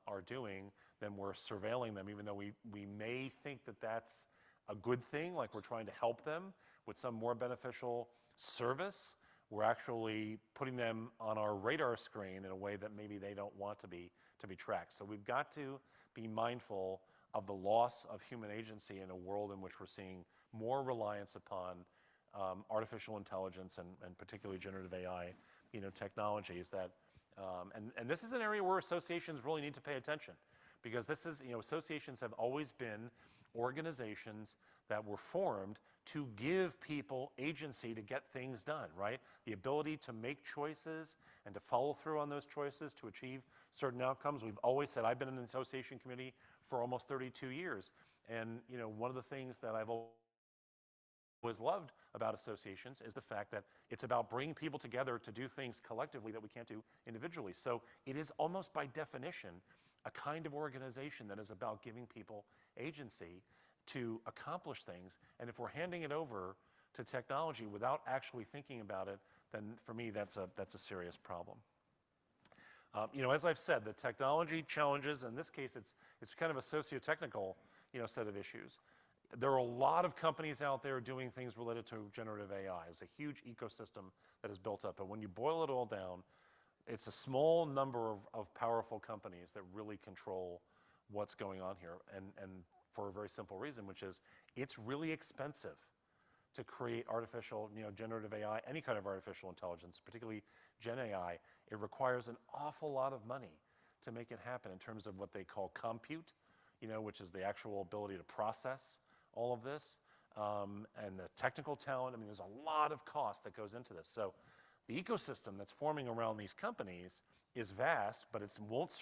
are doing, then we're surveilling them, even though we may think that that's a good thing, like we're trying to help them with some more beneficial service. We're actually putting them on our radar screen in a way that maybe they don't want to be tracked. So we've got to be mindful of the loss of human agency in a world in which we're seeing more reliance upon artificial intelligence and particularly generative AI, technologies that, and this is an area where associations really need to pay attention, because this is, associations have always been organizations that were formed to give people agency to get things done, right? The ability to make choices and to follow through on those choices to achieve certain outcomes. We've always said, I've been in the association committee for almost 32 years. And, one of the things that I've always loved about associations is the fact that it's about bringing people together to do things collectively that we can't do individually. So it is almost by definition a kind of organization that is about giving people agency to accomplish things. And if we're handing it over to technology without actually thinking about it, then for me, that's a serious problem. As I've said, the technology challenges, in this case, it's kind of a socio-technical, set of issues. there are a lot of companies out there doing things related to generative AI. It's a huge ecosystem that is built up. But when you boil it all down, it's a small number of powerful companies that really control what's going on here. And for a very simple reason, which is it's really expensive to create artificial, generative AI, any kind of artificial intelligence, particularly Gen AI. It requires an awful lot of money to make it happen in terms of what they call compute, which is the actual ability to process all of this, and the technical talent. I mean, there's a lot of cost that goes into this. So the ecosystem that's forming around these companies is vast, but it won't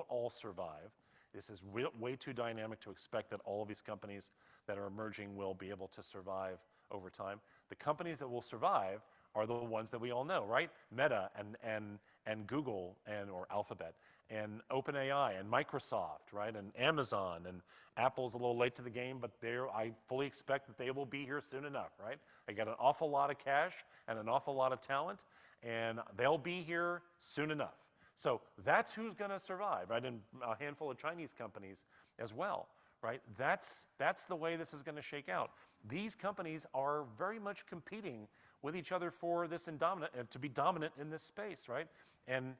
all survive. This is way too dynamic to expect that all of these companies that are emerging will be able to survive over time. The companies that will survive are the ones that we all know, right? Meta and Google or Alphabet and OpenAI and Microsoft, right? And Amazon and Apple's a little late to the game, but I fully expect that they will be here soon enough, right? They got an awful lot of cash and an awful lot of talent, and they'll be here soon enough. So that's who's going to survive, right? And a handful of Chinese companies as well, right? That's the way this is going to shake out. These companies are very much competing with each other for this to be dominant in this space, right? And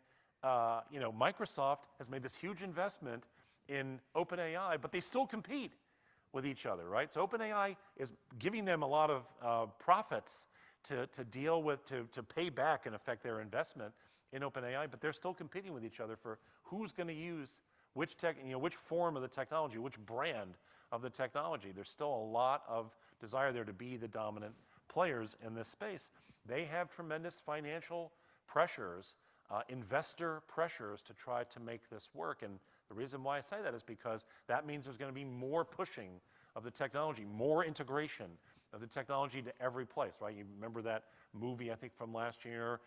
Microsoft has made this huge investment in OpenAI, but they still compete with each other, right? So OpenAI is giving them a lot of profits to deal with, to pay back, in effect, their investment in OpenAI, but they're still competing with each other for who's going to use which form of the technology, which brand of the technology. There's still a lot of desire there to be the dominant players in this space. They have tremendous financial pressures, investor pressures to try to make this work. And the reason why I say that is because that means there's going to be more pushing of the technology, more integration of the technology to every place, right? You remember that movie, I think, from last year,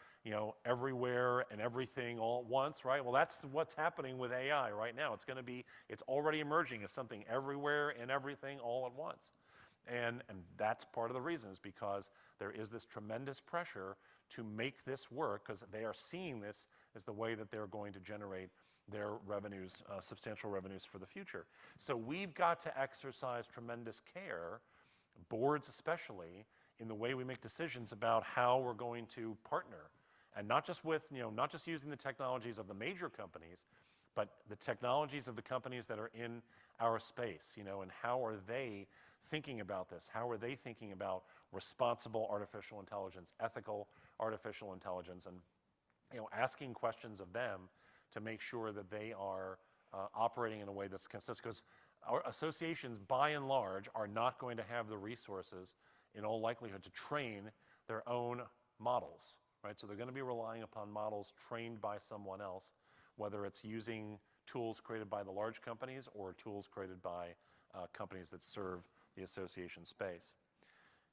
Everywhere and Everything All at Once, right? Well, that's what's happening with AI right now. It's already emerging as something everywhere and everything all at once. And that's part of the reason, is because there is this tremendous pressure to make this work, because they are seeing this as the way that they're going to generate their revenues, substantial revenues for the future. So we've got to exercise tremendous care, boards especially, in the way we make decisions about how we're going to partner. And not just using the technologies of the major companies, but the technologies of the companies that are in our space, and how are they thinking about this? How are they thinking about responsible artificial intelligence, ethical artificial intelligence, and asking questions of them to make sure that they are operating in a way that's consistent. Because our associations, by and large, are not going to have the resources, in all likelihood, to train their own models, right? So they're going to be relying upon models trained by someone else, whether it's using tools created by the large companies or tools created by companies that serve the association space.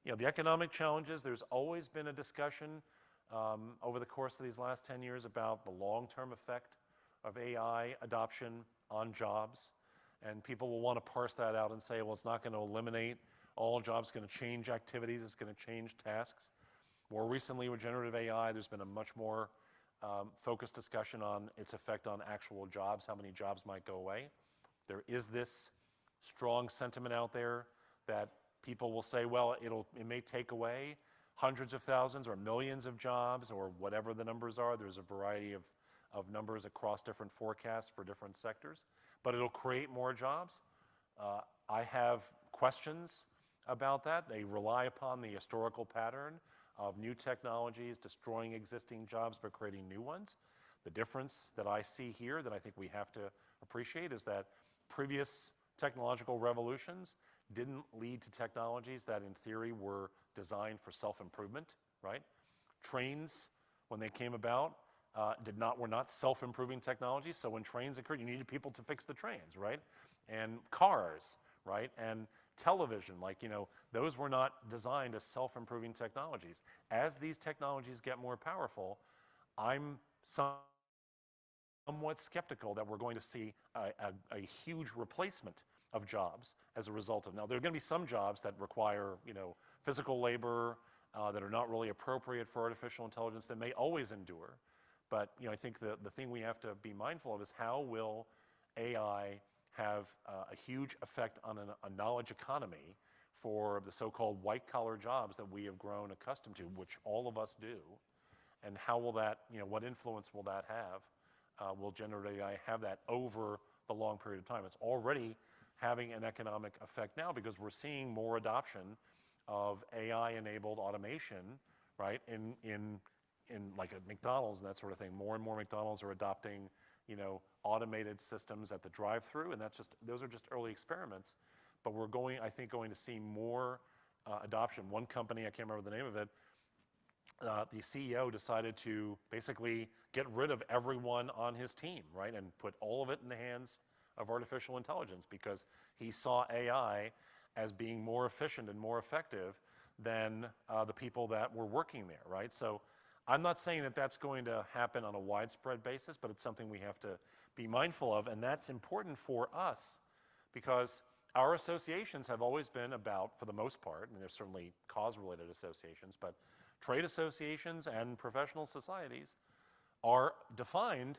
The economic challenges, there's always been a discussion over the course of these last 10 years about the long-term effect of AI adoption on jobs. And people will want to parse that out and say, well, it's not going to eliminate all jobs, it's going to change activities, it's going to change tasks. More recently with generative AI, there's been a much more focused discussion on its effect on actual jobs, how many jobs might go away. There is this strong sentiment out there that people will say, well, it may take away hundreds of thousands or millions of jobs, or whatever the numbers are. There's a variety of numbers across different forecasts for different sectors, but it'll create more jobs. I have questions about that. They rely upon the historical pattern of new technologies destroying existing jobs but creating new ones. The difference that I see here that I think we have to appreciate is that previous technological revolutions didn't lead to technologies that in theory were designed for self-improvement, right? Trains, when they came about, were not self-improving technologies. So when trains occurred, you needed people to fix the trains, right? And cars, right? And television, those were not designed as self-improving technologies. As these technologies get more powerful, I'm somewhat skeptical that we're going to see a huge replacement of jobs as a result of. Now, there are going to be some jobs that require, physical labor that are not really appropriate for artificial intelligence that may always endure. But I think the thing we have to be mindful of is how will AI have a huge effect on a knowledge economy for the so-called white-collar jobs that we have grown accustomed to, which all of us do. And how will that, what influence will that have? Will generative AI have that over the long period of time? It's already having an economic effect now because we're seeing more adoption of AI-enabled automation, right, in like at McDonald's and that sort of thing. More and more McDonald's are adopting, automated systems at the drive-through, and those are just early experiments. But we're I think, going to see more adoption. One company, I can't remember the name of it, the CEO decided to basically get rid of everyone on his team, right, and put all of it in the hands of artificial intelligence because he saw AI as being more efficient and more effective than the people that were working there, right? So I'm not saying that that's going to happen on a widespread basis, but it's something we have to be mindful of, and that's important for us because our associations have always been about, for the most part, and there's certainly cause-related associations, but trade associations and professional societies are defined,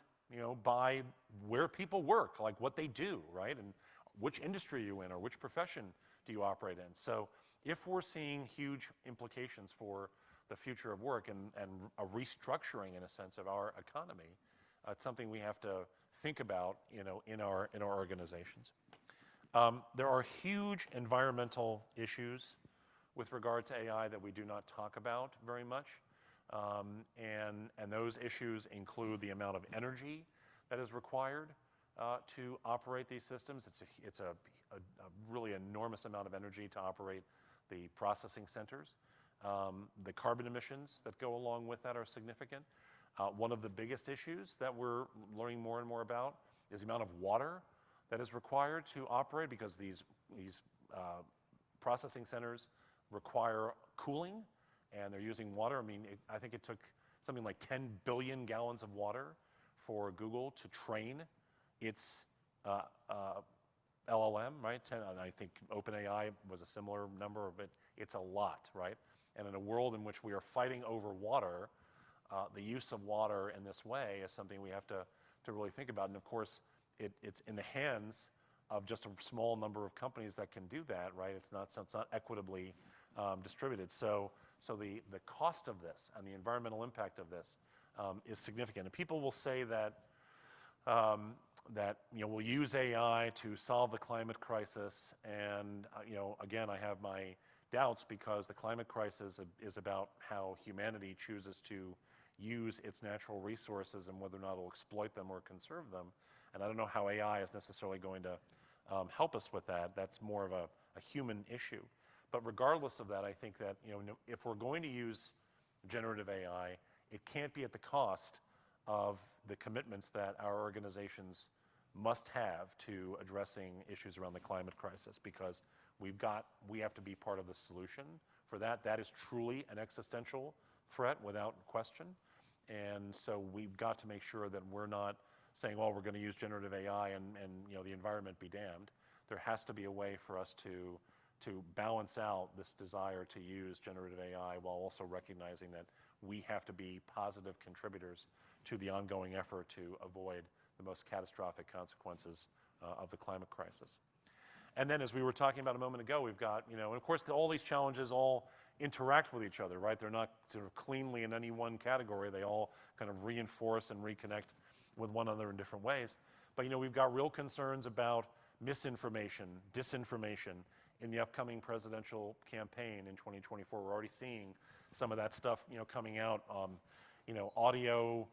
by where people work, like what they do, right? And which industry you're in or which profession do you operate in. So if we're seeing huge implications for the future of work and a restructuring, in a sense, of our economy, it's something we have to think about, in our organizations. There are huge environmental issues with regard to AI that we do not talk about very much. And those issues include the amount of energy that is required to operate these systems. It's a really enormous amount of energy to operate the processing centers. The carbon emissions that go along with that are significant. One of the biggest issues that we're learning more and more about is the amount of water that is required to operate because these processing centers require cooling, and they're using water. I mean, I think it took something like 10 billion gallons of water for Google to train its LLM, right? And I think OpenAI was a similar number, but it's a lot, right? And in a world in which we are fighting over water, the use of water in this way is something we have to really think about. And of course, it's in the hands of just a small number of companies that can do that, right? It's not equitably distributed. So the cost of this and the environmental impact of this is significant. And people will say that we'll use AI to solve the climate crisis. And again, I have my doubts because the climate crisis is about how humanity chooses to use its natural resources and whether or not it'll exploit them or conserve them. And I don't know how AI is necessarily going to help us with that. That's more of a human issue. But regardless of that, I think that if we're going to use generative AI, it can't be at the cost of the commitments that our organizations must have to addressing issues around the climate crisis, because we have to be part of the solution for that. That is truly an existential threat without question. And so we've got to make sure that we're not saying, well, we're going to use generative AI and the environment be damned. There has to be a way for us to balance out this desire to use generative AI while also recognizing that we have to be positive contributors to the ongoing effort to avoid the most catastrophic consequences of the climate crisis. And then, as we were talking about a moment ago, we've got, and of course, all these challenges all interact with each other, right? They're not sort of cleanly in any one category. They all kind of reinforce and reconnect with one another in different ways. But, we've got real concerns about misinformation, disinformation in the upcoming presidential campaign in 2024. We're already seeing some of that stuff, coming out, audio,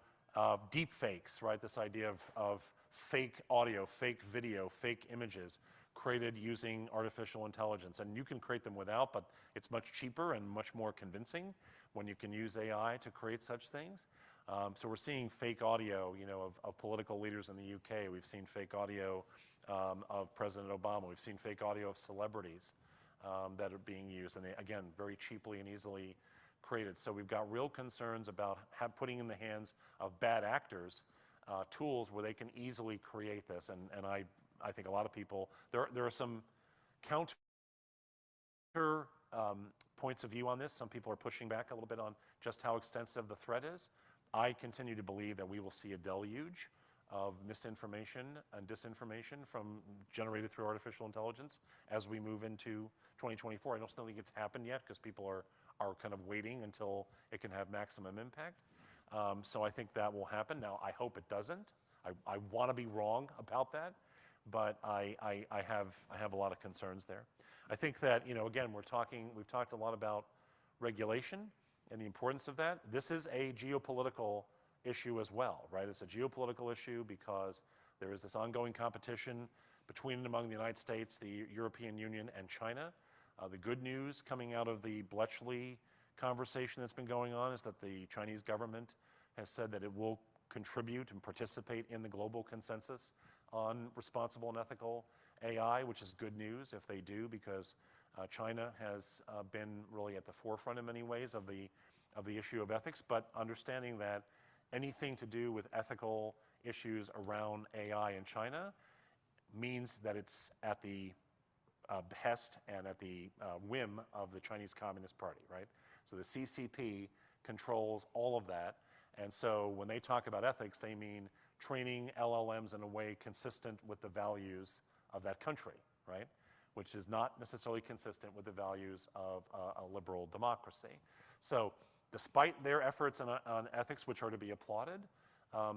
deep fakes, right? This idea of fake audio, fake video, fake images created using artificial intelligence. And you can create them without, but it's much cheaper and much more convincing when you can use AI to create such things. So we're seeing fake audio, of political leaders in the UK. We've seen fake audio of President Obama. We've seen fake audio of celebrities that are being used, and they, again, very cheaply and easily created. So we've got real concerns about putting in the hands of bad actors tools where they can easily create this. And I think a lot of people, there are some counter points of view on this. Some people are pushing back a little bit on just how extensive the threat is. I continue to believe that we will see a deluge of misinformation and disinformation generated through artificial intelligence as we move into 2024. I don't think it's happened yet because people are kind of waiting until it can have maximum impact. So I think that will happen. Now, I hope it doesn't. I want to be wrong about that, but I have a lot of concerns there. I think that, again, we've talked a lot about regulation and the importance of that. This is a geopolitical issue as well, right? It's a geopolitical issue because there is this ongoing competition between and among the United States, the European Union, and China. The good news coming out of the Bletchley conversation that's been going on is that the Chinese government has said that it will contribute and participate in the global consensus on responsible and ethical AI, which is good news if they do, because China has been really at the forefront in many ways of the issue of ethics, but understanding that anything to do with ethical issues around AI in China means that it's at the behest and at the whim of the Chinese Communist Party, right? So the CCP controls all of that, and so when they talk about ethics, they mean training LLMs in a way consistent with the values of that country, right? Which is not necessarily consistent with the values of a liberal democracy. So despite their efforts on ethics, which are to be applauded,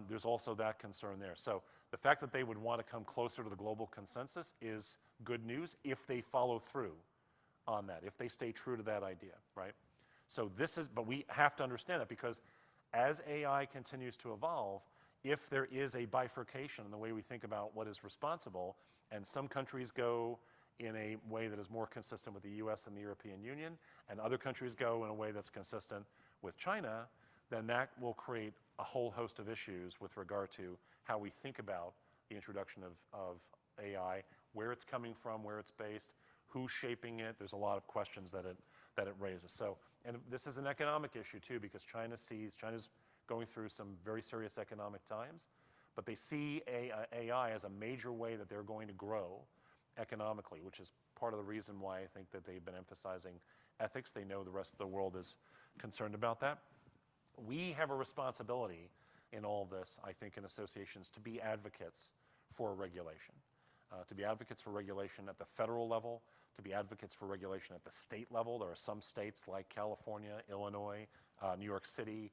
there's also that concern there. So the fact that they would want to come closer to the global consensus is good news if they follow through on that, if they stay true to that idea, right? So but we have to understand that, because as AI continues to evolve, if there is a bifurcation in the way we think about what is responsible, and some countries go in a way that is more consistent with the US and the European Union, and other countries go in a way that's consistent with China, then that will create a whole host of issues with regard to how we think about the introduction of AI, where it's coming from, where it's based, who's shaping it. There's a lot of questions that it raises. So, and this is an economic issue too, because China's going through some very serious economic times, but they see AI as a major way that they're going to grow economically, which is part of the reason why I think that they've been emphasizing ethics. They know the rest of the world is concerned about that. We have a responsibility in all of this, I think, in associations to be advocates for regulation, to be advocates for regulation at the federal level, to be advocates for regulation at the state level. There are some states like California, Illinois, New York City,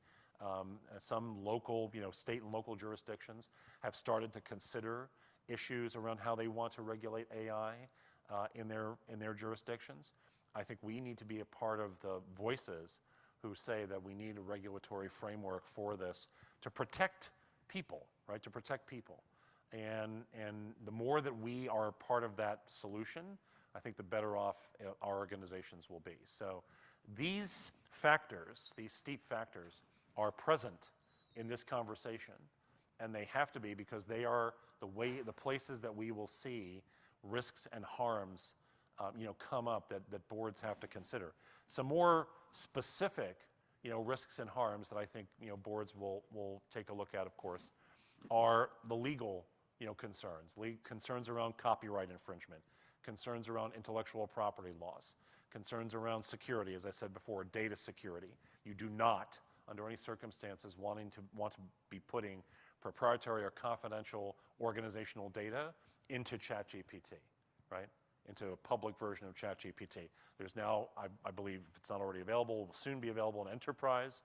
some local, state and local jurisdictions have started to consider issues around how they want to regulate AI in their jurisdictions. I think we need to be a part of the voices who say that we need a regulatory framework for this to protect people, right? To protect people. And the more that we are part of that solution, I think the better off our organizations will be. So these factors, these steep factors, are present in this conversation, and they have to be, because they are the places that we will see risks and harms come up that boards have to consider. Some more specific risks and harms that I think boards will take a look at, of course, are the legal concerns around copyright infringement, concerns around intellectual property laws, concerns around security, as I said before, data security. You do not, under any circumstances, want to be putting proprietary or confidential organizational data into ChatGPT, right? Into a public version of ChatGPT. There's now, I believe, if it's not already available, will soon be available, an enterprise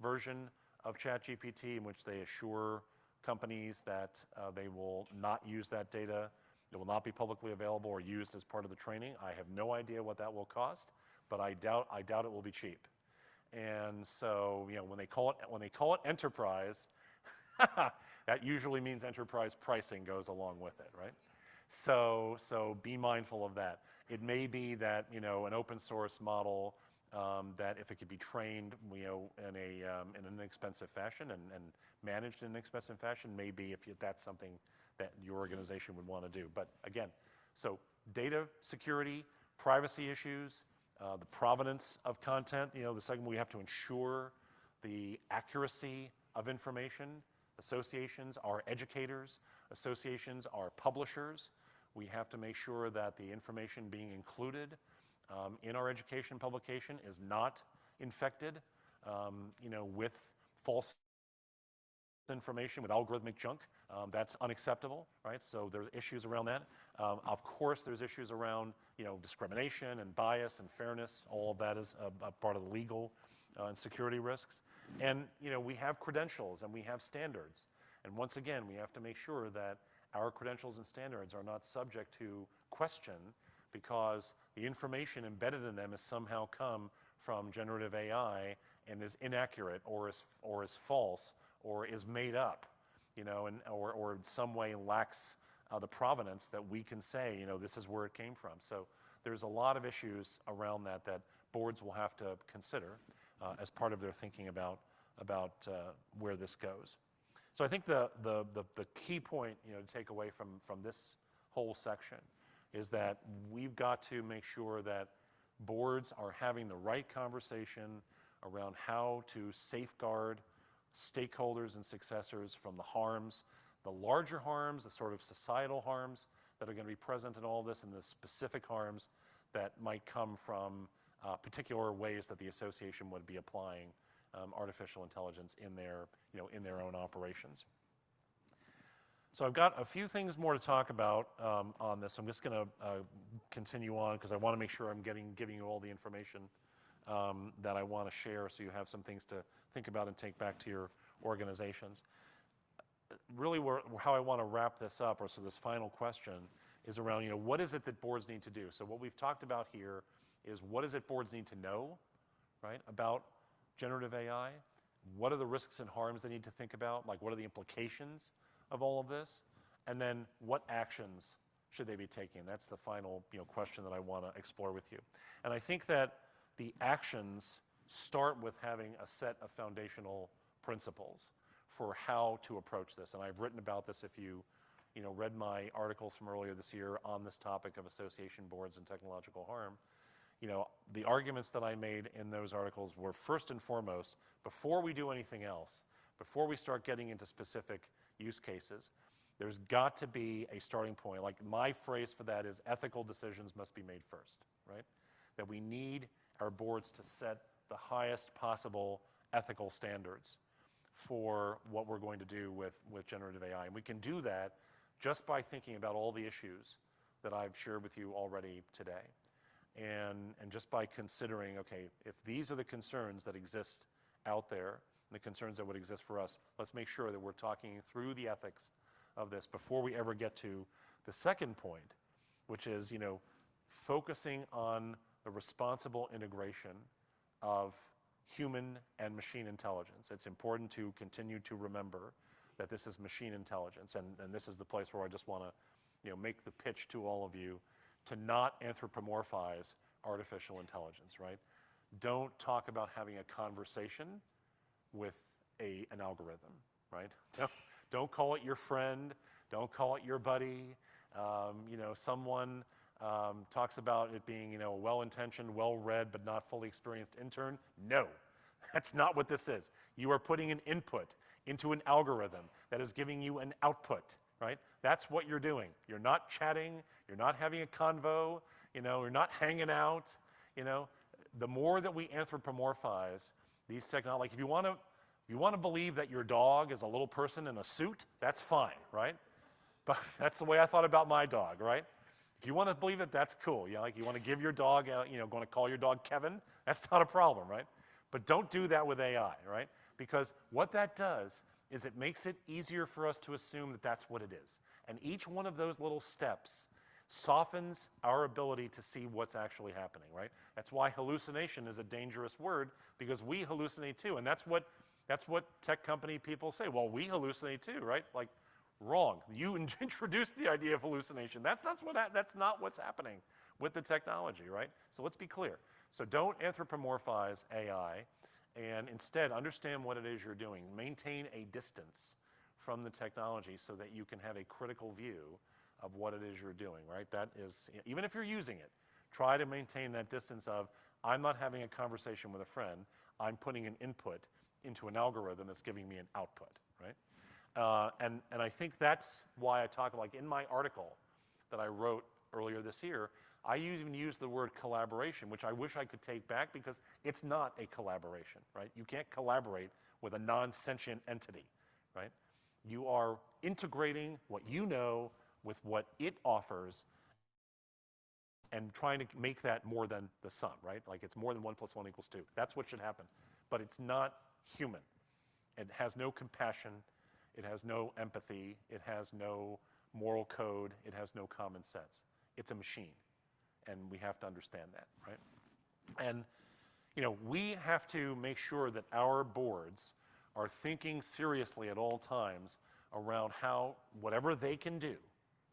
version of ChatGPT in which they assure companies that they will not use that data. It will not be publicly available or used as part of the training. I have no idea what that will cost, but I doubt it will be cheap. And so, when they call it enterprise, that usually means enterprise pricing goes along with it, right? So be mindful of that. It may be that an open source model that, if it could be trained in an inexpensive fashion and managed in an inexpensive fashion, maybe if that's something that your organization would want to do. But again, so data security, privacy issues, the provenance of content. The second, we have to ensure the accuracy of information. Associations are educators. Associations are publishers. We have to make sure that the information being included in our education publication is not infected, with false information with algorithmic junk. That's unacceptable, right? So there's issues around that. Of course, there's issues around discrimination and bias and fairness. All of that is a part of the legal and security risks. And we have credentials and we have standards. And once again, we have to make sure that our credentials and standards are not subject to question because the information embedded in them has somehow come from generative AI and is inaccurate or is false or is made up, or in some way lacks the provenance that we can say, this is where it came from. So there's a lot of issues around that boards will have to consider as part of their thinking about where this goes. So I think the key point, to take away from this whole section is that we've got to make sure that boards are having the right conversation around how to safeguard stakeholders and successors from the harms, the larger harms, the sort of societal harms that are going to be present in all this, and the specific harms that might come from particular ways that the association would be applying artificial intelligence in their own operations. So I've got a few things more to talk about on this. I'm just going to continue on because I want to make sure I'm giving you all the information that I want to share so you have some things to think about and take back to your organizations. Really, how I want to wrap this up, or so this final question, is around, what is it that boards need to do? So what we've talked about here is what is it boards need to know, right, about generative AI? What are the risks and harms they need to think about? Like, what are the implications of all of this? And then what actions should they be taking? That's the final question that I want to explore with you. And I think that the actions start with having a set of foundational principles for how to approach this. And I've written about this if you read my articles from earlier this year on this topic of association boards and technological harm. The arguments that I made in those articles were first and foremost, before we do anything else, before we start getting into specific use cases, there's got to be a starting point. Like, my phrase for that is ethical decisions must be made first, right? That we need our boards to set the highest possible ethical standards for what we're going to do with generative AI. And we can do that just by thinking about all the issues that I've shared with you already today. And just by considering, okay, if these are the concerns that exist out there, and the concerns that would exist for us, let's make sure that we're talking through the ethics of this before we ever get to the second point, which is, focusing on the responsible integration of human and machine intelligence. It's important to continue to remember that this is machine intelligence, and this is the place where I just want to make the pitch to all of you to not anthropomorphize artificial intelligence, right? Don't talk about having a conversation with an algorithm, right? Don't call it your friend. Don't call it your buddy. Someone talks about it being, a well-intentioned, well-read, but not fully experienced intern. No, that's not what this is. You are putting an input into an algorithm that is giving you an output, right? That's what you're doing. You're not chatting. You're not having a convo. You're not hanging out. The more that we anthropomorphize these technologies, like if you want to believe that your dog is a little person in a suit, that's fine, right? But that's the way I thought about my dog, right? If you want to believe it, that's cool. Like you want to give your dog, going to call your dog Kevin, that's not a problem, right? But don't do that with AI, right? Because what that does is it makes it easier for us to assume that that's what it is. And each one of those little steps softens our ability to see what's actually happening, right? That's why hallucination is a dangerous word, because we hallucinate too. And that's what tech company people say. Well, we hallucinate too, right? Like, wrong. You introduced the idea of hallucination. That's not what's happening with the technology, right? So let's be clear. So don't anthropomorphize AI, and instead understand what it is you're doing. Maintain a distance from the technology so that you can have a critical view of what it is you're doing, right? That is, even if you're using it, try to maintain that distance of, I'm not having a conversation with a friend, I'm putting an input into an algorithm that's giving me an output, right? And I think that's why I talk, like in my article that I wrote earlier this year, I even use the word collaboration, which I wish I could take back, because it's not a collaboration, right? You can't collaborate with a non-sentient entity, right? You are integrating what you know with what it offers and trying to make that more than the sum, right? Like it's more than 1 + 1 = 2. That's what should happen. But it's not human. It has no compassion. It has no empathy. It has no moral code. It has no common sense. It's a machine. And we have to understand that, right? And, you know, we have to make sure that our boards are thinking seriously at all times around how whatever they can do,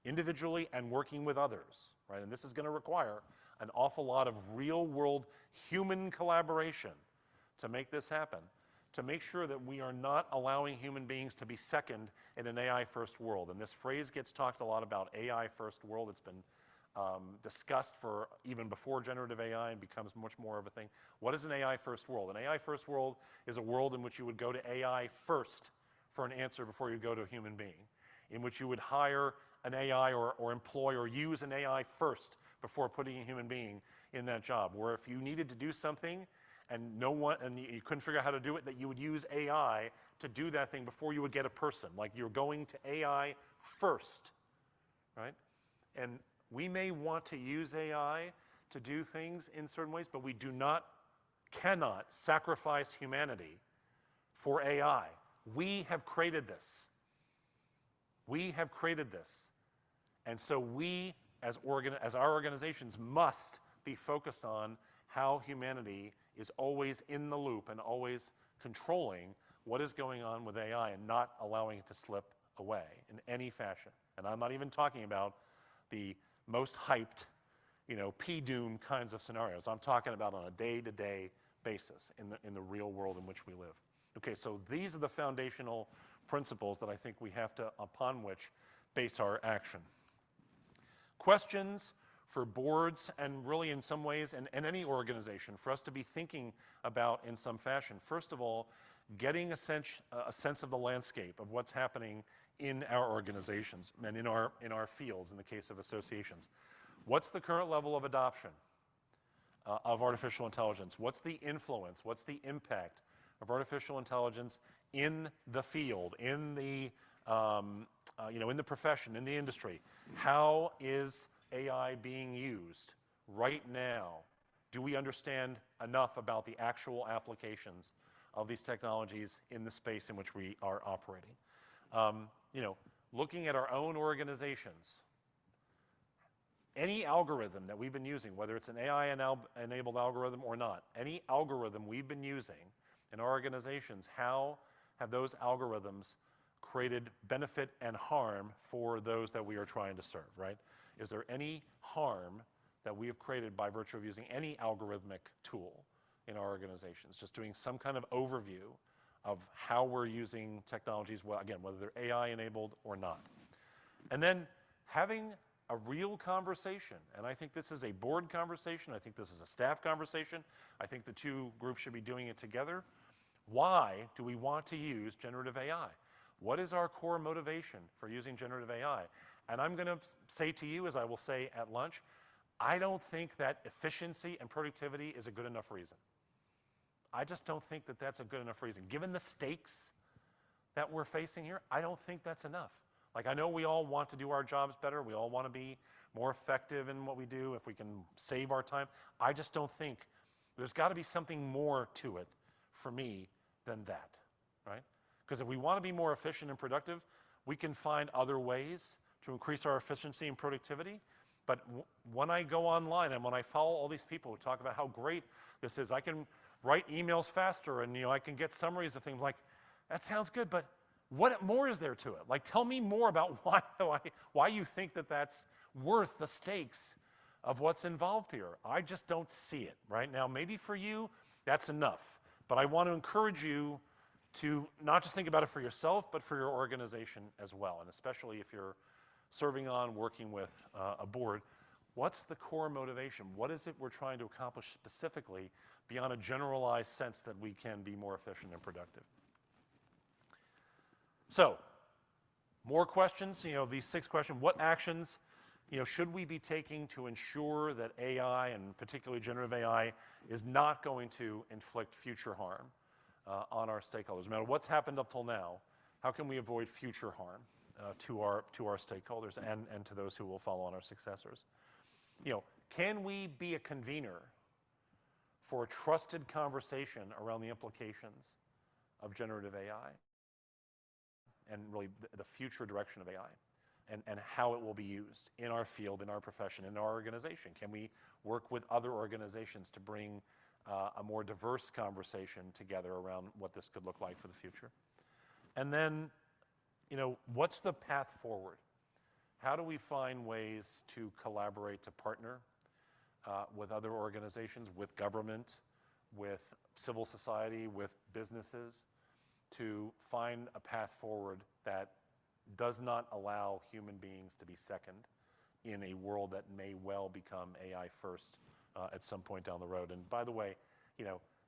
individually and working with others, right? And this is going to require an awful lot of real-world human collaboration to make this happen, to make sure that we are not allowing human beings to be second in an AI-first world. And this phrase gets talked a lot about, AI-first world. It's been discussed for even before generative AI and becomes much more of a thing. What is an AI-first world? An AI-first world is a world in which you would go to AI first for an answer before you go to a human being, in which you would hire an AI or employ or use an AI first before putting a human being in that job, where if you needed to do something and you couldn't figure out how to do it, that you would use AI to do that thing before you would get a person. Like you're going to AI first, right? And we may want to use AI to do things in certain ways, but we cannot sacrifice humanity for AI. We have created this. We have created this. And so we, as our organizations, must be focused on how humanity is always in the loop and always controlling what is going on with AI and not allowing it to slip away in any fashion. And I'm not even talking about the most hyped, you know, P-doom kinds of scenarios. I'm talking about on a day-to-day basis in the real world in which we live. Okay, so these are the foundational principles that I think we have to, upon which, base our action. Questions for boards and really in some ways, and any organization, for us to be thinking about in some fashion. First of all, getting a sense of the landscape of what's happening in our organizations and in our fields, in the case of associations. What's the current level of adoption of artificial intelligence? What's the influence? What's the impact of artificial intelligence in the field, in the in the profession, in the industry? How is AI being used right now? Do we understand enough about the actual applications of these technologies in the space in which we are operating? Looking at our own organizations, any algorithm that we've been using, whether it's an AI-enabled algorithm or not, any algorithm we've been using in our organizations, how have those algorithms created benefit and harm for those that we are trying to serve, right? Is there any harm that we have created by virtue of using any algorithmic tool in our organizations? Just doing some kind of overview of how we're using technologies, well, again, whether they're AI-enabled or not. And then having a real conversation, and I think this is a board conversation, I think this is a staff conversation, I think the two groups should be doing it together. Why do we want to use generative AI? What is our core motivation for using generative AI? And I'm going to say to you, as I will say at lunch, I don't think that efficiency and productivity is a good enough reason. I just don't think that that's a good enough reason. Given the stakes that we're facing here, I don't think that's enough. Like, I know we all want to do our jobs better. We all want to be more effective in what we do if we can save our time. I just don't think there's got to be something more to it for me than that, right? Because if we want to be more efficient and productive, we can find other ways to increase our efficiency and productivity. But when I go online and when I follow all these people who talk about how great this is, I can write emails faster and I can get summaries of things, like, that sounds good, but what more is there to it? Like, tell me more about why you think that that's worth the stakes of what's involved here. I just don't see it right now. Maybe for you, that's enough. But I want to encourage you to not just think about it for yourself, but for your organization as well, and especially if you're serving on, working with a board. What's the core motivation? What is it we're trying to accomplish specifically beyond a generalized sense that we can be more efficient and productive? So, more questions, these 6 questions. What actions, should we be taking to ensure that AI, and particularly generative AI, is not going to inflict future harm on our stakeholders? No matter what's happened up till now, How can we avoid future harm to our stakeholders and to those who will follow on our successors? Can we be a convener for a trusted conversation around the implications of generative AI and really the future direction of AI and how it will be used in our field, in our profession, in our organization? Can we work with other organizations to bring a more diverse conversation together around what this could look like for the future? And then, what's the path forward? How do we find ways to collaborate, to partner with other organizations, with government, with civil society, with businesses, to find a path forward that does not allow human beings to be second in a world that may well become AI first at some point down the road? And by the way,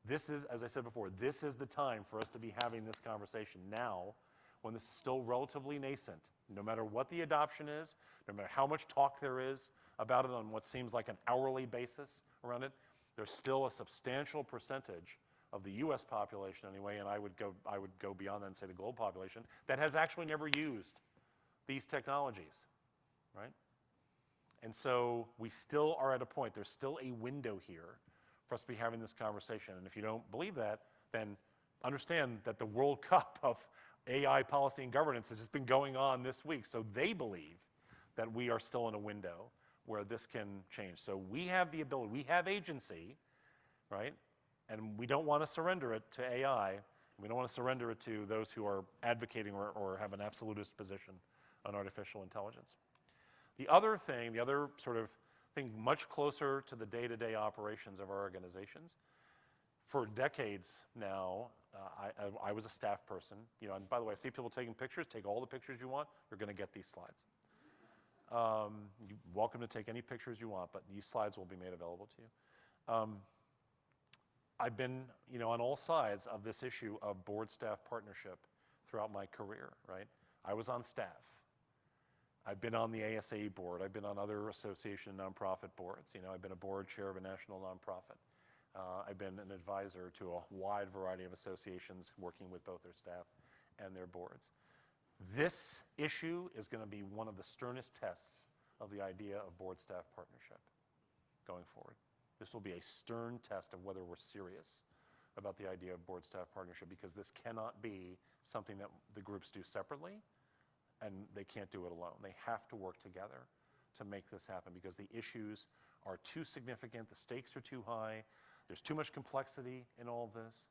this is, as I said before, this is the time for us to be having this conversation now, when this is still relatively nascent. No matter what the adoption is, no matter how much talk there is about it on what seems like an hourly basis around it, there's still a substantial percentage of the U.S. population anyway, and I would go beyond that and say the global population, that has actually never used these technologies, right? And so we still are at a point, there's still a window here for us to be having this conversation. And if you don't believe that, then understand that the World Cup of AI policy and governance has just been going on this week. So they believe that we are still in a window where this can change. So we have the ability, we have agency, right? And we don't want to surrender it to AI. We don't want to surrender it to those who are advocating or have an absolutist position on artificial intelligence. The other sort of thing much closer to the day-to-day operations of our organizations, for decades now, I was a staff person. And by the way, I see people taking pictures. Take all the pictures you want. You're going to get these slides. You're welcome to take any pictures you want, but these slides will be made available to you. I've been, on all sides of this issue of board-staff partnership throughout my career, right? I was on staff. I've been on the ASAE board. I've been on other association nonprofit boards. I've been a board chair of a national nonprofit. I've been an advisor to a wide variety of associations working with both their staff and their boards. This issue is going to be one of the sternest tests of the idea of board-staff partnership going forward. This will be a stern test of whether we're serious about the idea of board-staff partnership, because this cannot be something that the groups do separately, and they can't do it alone. They have to work together to make this happen, because the issues are too significant, the stakes are too high, there's too much complexity in all of this.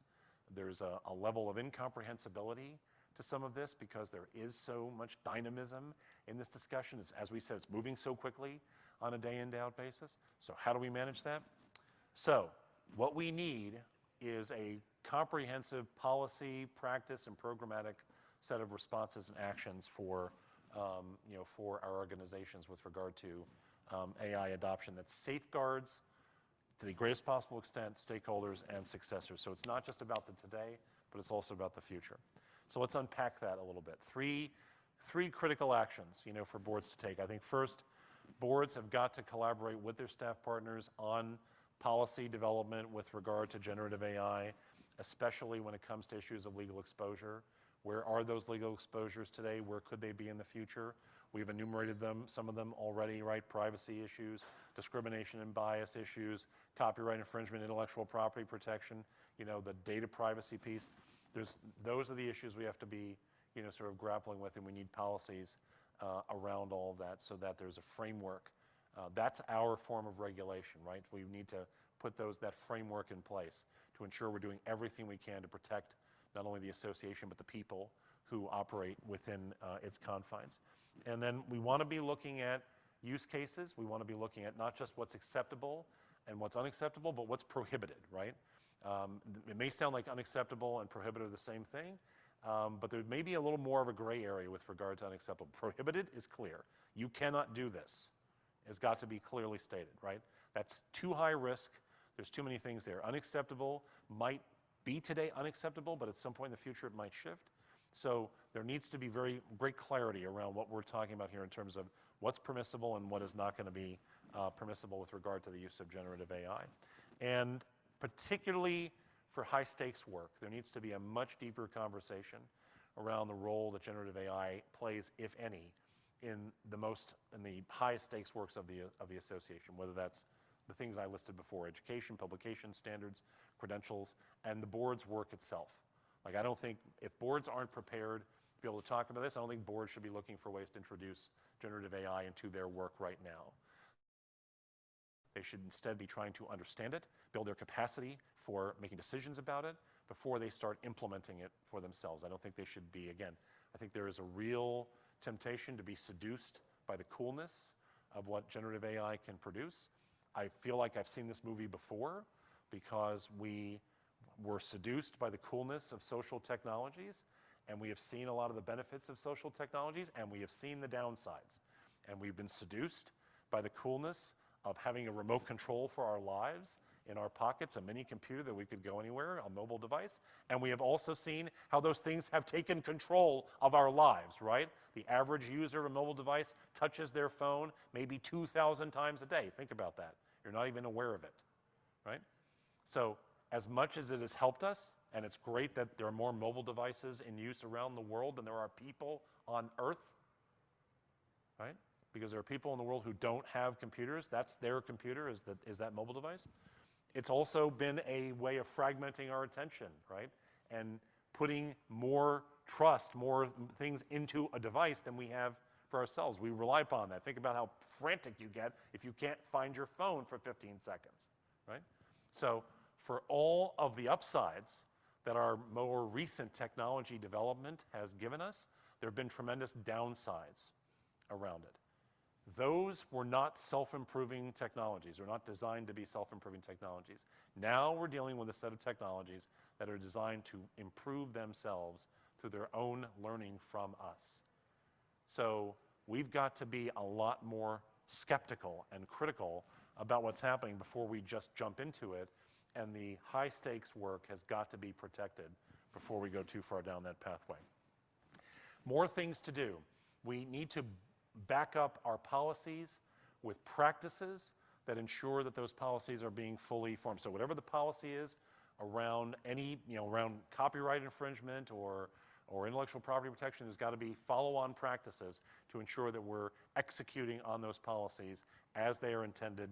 There's a level of incomprehensibility to some of this, because there is so much dynamism in this discussion. As we said, it's moving so quickly on a day-in, day-out basis. So how do we manage that? So what we need is a comprehensive policy, practice, and programmatic set of responses and actions for our organizations with regard to AI adoption that safeguards, to the greatest possible extent, stakeholders and successors. So it's not just about the today, but it's also about the future. So let's unpack that a little bit. Three critical actions, for boards to take. I think first, boards have got to collaborate with their staff partners on policy development with regard to generative AI, especially when it comes to issues of legal exposure. Where are those legal exposures today? Where could they be in the future? We've enumerated them, some of them already, right? Privacy issues, discrimination and bias issues, copyright infringement, intellectual property protection, the data privacy piece. Those are the issues we have to be, sort of grappling with, and we need policies around all of that so that there's a framework. That's our form of regulation, right? We need to put that framework in place to ensure we're doing everything we can to protect not only the association, but the people who operate within its confines. And then we want to be looking at use cases. We want to be looking at not just what's acceptable and what's unacceptable, but what's prohibited, right? It may sound like unacceptable and prohibited are the same thing, but there may be a little more of a gray area with regard to unacceptable. Prohibited is clear. You cannot do this. It's got to be clearly stated, right? That's too high risk. There's too many things there. Unacceptable might be today unacceptable, but at some point in the future it might shift. So there needs to be very great clarity around what we're talking about here in terms of what's permissible and what is not going to be permissible with regard to the use of generative AI. And particularly for high stakes work, there needs to be a much deeper conversation around the role that generative AI plays, if any, in the highest stakes works of the association, whether that's the things I listed before: education, publication standards, credentials, and the board's work itself. Like, I don't think, if boards aren't prepared to be able to talk about this, I don't think boards should be looking for ways to introduce generative AI into their work right now. They should instead be trying to understand it, build their capacity for making decisions about it before they start implementing it for themselves. I don't think they should be, again, I think there is a real temptation to be seduced by the coolness of what generative AI can produce. I feel like I've seen this movie before because we were seduced by the coolness of social technologies, and we have seen a lot of the benefits of social technologies, and we have seen the downsides. And we've been seduced by the coolness of having a remote control for our lives in our pockets, a mini computer that we could go anywhere, a mobile device. And we have also seen how those things have taken control of our lives, right? The average user of a mobile device touches their phone maybe 2,000 times a day. Think about that. You're not even aware of it, right? So as much as it has helped us, and it's great that there are more mobile devices in use around the world than there are people on Earth, right? Because there are people in the world who don't have computers. That's their computer, is that mobile device. It's also been a way of fragmenting our attention, right? And putting more trust, more things into a device than we have for ourselves. We rely upon that. Think about how frantic you get if you can't find your phone for 15 seconds, right? So for all of the upsides that our more recent technology development has given us, there have been tremendous downsides around it. Those were not self-improving technologies. They're not designed to be self-improving technologies. Now we're dealing with a set of technologies that are designed to improve themselves through their own learning from us. So we've got to be a lot more skeptical and critical about what's happening before we just jump into it, and the high-stakes work has got to be protected before we go too far down that pathway. More things to do. We need to back up our policies with practices that ensure that those policies are being fully formed. So whatever the policy is around around copyright infringement or intellectual property protection, there's got to be follow-on practices to ensure that we're executing on those policies as they are intended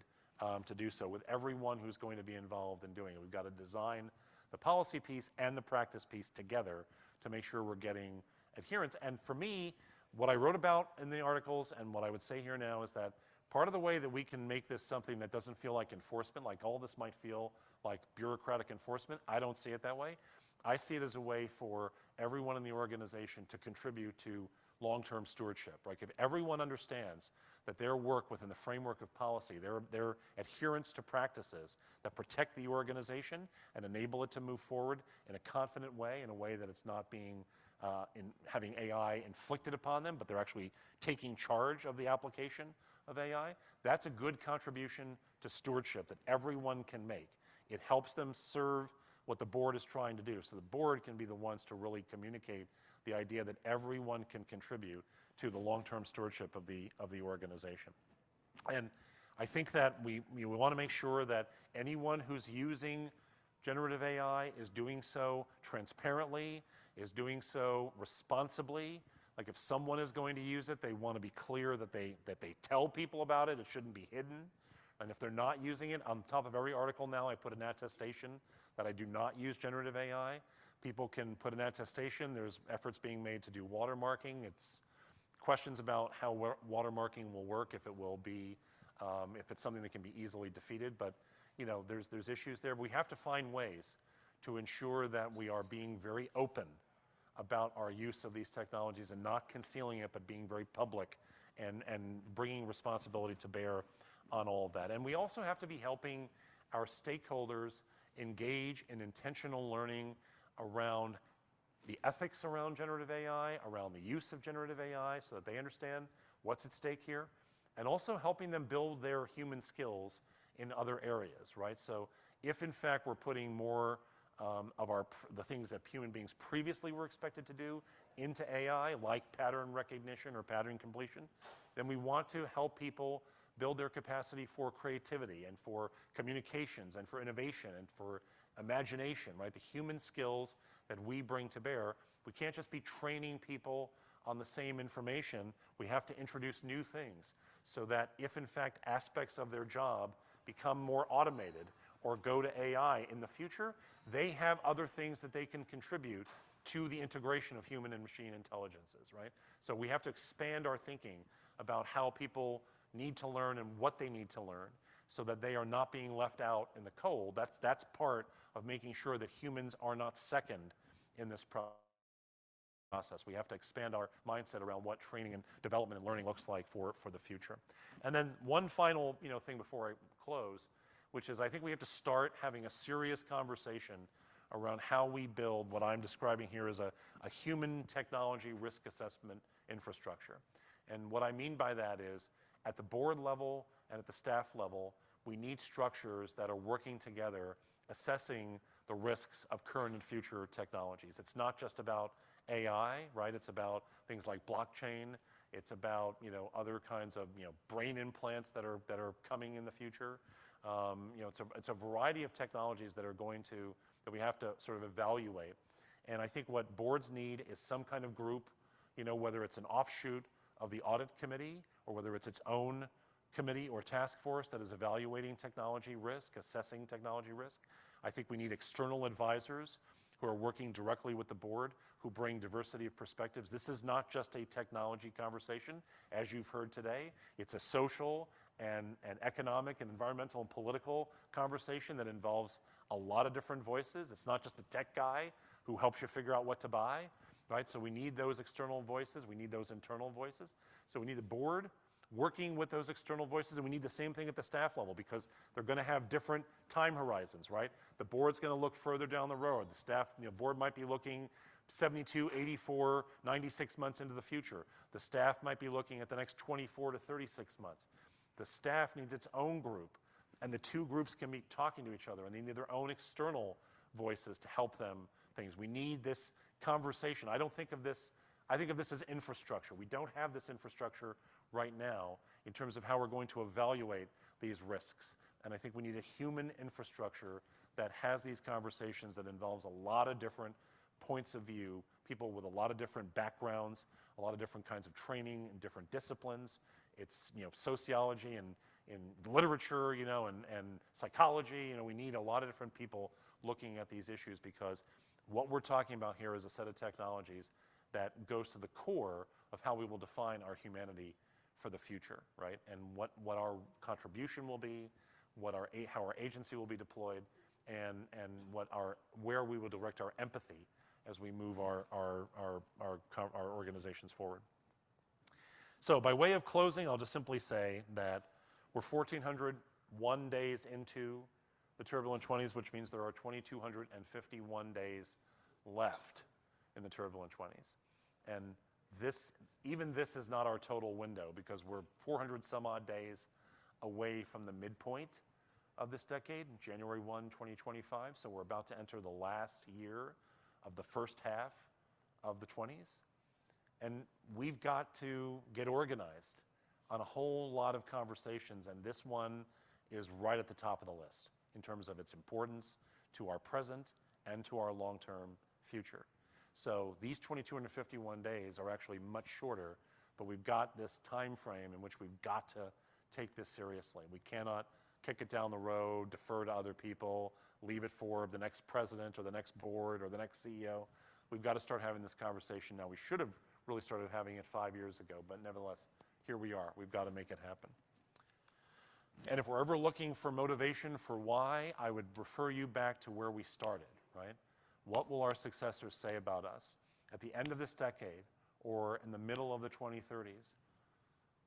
to do so, with everyone who's going to be involved in doing it. We've got to design the policy piece and the practice piece together to make sure we're getting adherence. And for me, what I wrote about in the articles and what I would say here now is that part of the way that we can make this something that doesn't feel like enforcement, like all this might feel like bureaucratic enforcement, I don't see it that way. I see it as a way for everyone in the organization to contribute to long-term stewardship. Like, if everyone understands that their work within the framework of policy, their adherence to practices that protect the organization and enable it to move forward in a confident way, in a way that it's not being having AI inflicted upon them, but they're actually taking charge of the application of AI, that's a good contribution to stewardship that everyone can make. It helps them serve what the board is trying to do. So the board can be the ones to really communicate the idea that everyone can contribute to the long-term stewardship of the organization. And I think that we want to make sure that anyone who's using generative AI is doing so transparently, is doing so responsibly. Like, if someone is going to use it, they want to be clear that they tell people about it. It shouldn't be hidden. And if they're not using it, on top of every article now, I put an attestation that I do not use generative AI. People can put an attestation. There's efforts being made to do watermarking. It's questions about how watermarking will work, if it will be, if it's something that can be easily defeated. But there's issues there. We have to find ways to ensure that we are being very open about our use of these technologies and not concealing it, but being very public and bringing responsibility to bear on all of that. And we also have to be helping our stakeholders engage in intentional learning around the ethics around generative AI, around the use of generative AI, so that they understand what's at stake here, and also helping them build their human skills in other areas, right? So if in fact we're putting more of the things that human beings previously were expected to do into AI, like pattern recognition or pattern completion, then we want to help people build their capacity for creativity and for communications and for innovation and for imagination, right? The human skills that we bring to bear. We can't just be training people on the same information. We have to introduce new things so that if in fact aspects of their job become more automated or go to AI in the future, they have other things that they can contribute to the integration of human and machine intelligences, right? So we have to expand our thinking about how people need to learn and what they need to learn so that they are not being left out in the cold. That's part of making sure that humans are not second in this process. We have to expand our mindset around what training and development and learning looks like for the future. And then one final thing before I close, which is I think we have to start having a serious conversation around how we build what I'm describing here as a human technology risk assessment infrastructure. And what I mean by that is at the board level and at the staff level, we need structures that are working together, assessing the risks of current and future technologies. It's not just about AI, right? It's about things like blockchain. It's about other kinds of brain implants that are coming in the future. It's a variety of technologies that we have to sort of evaluate. And I think what boards need is some kind of group, whether it's an offshoot of the audit committee or whether it's its own committee or task force that is evaluating technology risk, assessing technology risk. I think we need external advisors who are working directly with the board, who bring diversity of perspectives. This is not just a technology conversation, as you've heard today. It's a social and economic and environmental and political conversation that involves a lot of different voices. It's not just the tech guy who helps you figure out what to buy, right? So we need those external voices. We need those internal voices. So we need the board working with those external voices, and we need the same thing at the staff level because they're going to have different time horizons, right? The board's going to look further down the road. The staff, board might be looking 72, 84, 96 months into the future. The staff might be looking at the next 24 to 36 months. The staff needs its own group, and the two groups can be talking to each other, and they need their own external voices to help them things. We need this conversation. I think of this as infrastructure. We don't have this infrastructure right now in terms of how we're going to evaluate these risks. And I think we need a human infrastructure that has these conversations that involves a lot of different points of view, people with a lot of different backgrounds, a lot of different kinds of training in different disciplines. It's sociology and in literature, and psychology. We need a lot of different people looking at these issues because what we're talking about here is a set of technologies that goes to the core of how we will define our humanity for the future, right? And what our contribution will be, how our agency will be deployed, and where we will direct our empathy as we move our organizations forward. So by way of closing, I'll just simply say that we're 1,401 days into the turbulent 20s, which means there are 2,251 days left in the turbulent 20s. And even this is not our total window because we're 400 some odd days away from the midpoint of this decade, January 1, 2025. So we're about to enter the last year of the first half of the 20s. And we've got to get organized on a whole lot of conversations, and this one is right at the top of the list in terms of its importance to our present and to our long-term future. So these 2,251 days are actually much shorter, but we've got this time frame in which we've got to take this seriously. We cannot kick it down the road, defer to other people, leave it for the next president or the next board or the next CEO. We've got to start having this conversation now. We should have really started having it 5 years ago, but nevertheless, here we are. We've got to make it happen. And if we're ever looking for motivation for why, I would refer you back to where we started, right? What will our successors say about us at the end of this decade or in the middle of the 2030s?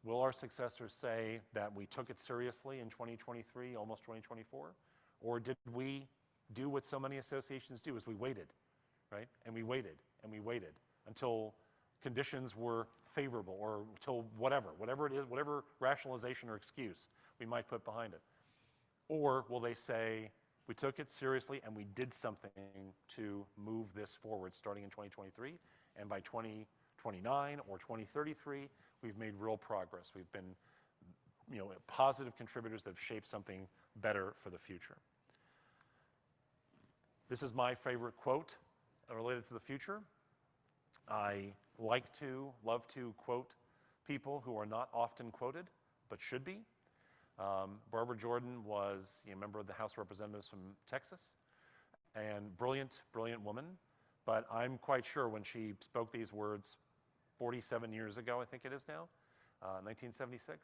Will our successors say that we took it seriously in 2023, almost 2024? Or did we do what so many associations do, is we waited, right? And we waited and we waited until conditions were favorable or until whatever it is, whatever rationalization or excuse we might put behind it. Or will they say, we took it seriously and we did something to move this forward starting in 2023, and by 2029 or 2033, we've made real progress. We've been positive contributors that have shaped something better for the future. This is my favorite quote related to the future. I love to quote people who are not often quoted, but should be. Barbara Jordan was a member of the House of Representatives from Texas, and brilliant woman. But I'm quite sure when she spoke these words 47 years ago, I think it is now, 1976,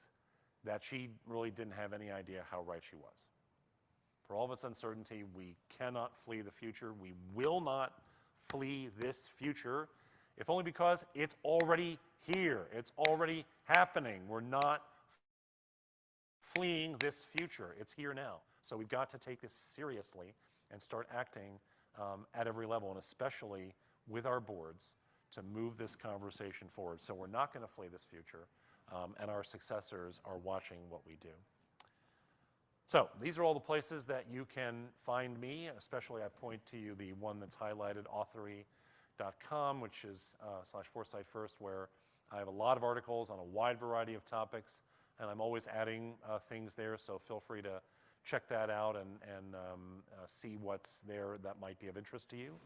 that she really didn't have any idea how right she was. For all of its uncertainty, we cannot flee the future. We will not flee this future, if only because it's already here. It's already happening. We're not fleeing this future. It's here now. So we've got to take this seriously and start acting at every level, and especially with our boards, to move this conversation forward. So we're not going to flee this future, and our successors are watching what we do. So these are all the places that you can find me, especially I point to you the one that's highlighted, authory.com, which is /Foresight First, where I have a lot of articles on a wide variety of topics, and I'm always adding things there, so feel free to check that out and see what's there that might be of interest to you.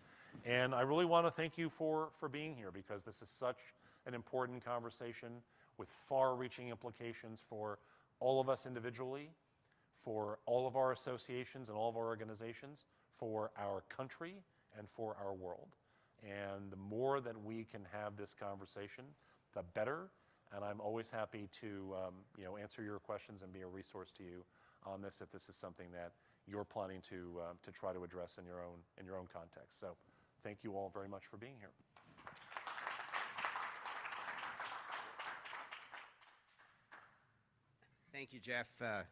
And I really want to thank you for being here, because this is such an important conversation with far-reaching implications for all of us individually, for all of our associations and all of our organizations, for our country, and for our world. And the more that we can have this conversation, the better. And I'm always happy to answer your questions and be a resource to you on this if this is something that you're planning to try to address in your own context. So thank you all very much for being here. Thank you, Jeff.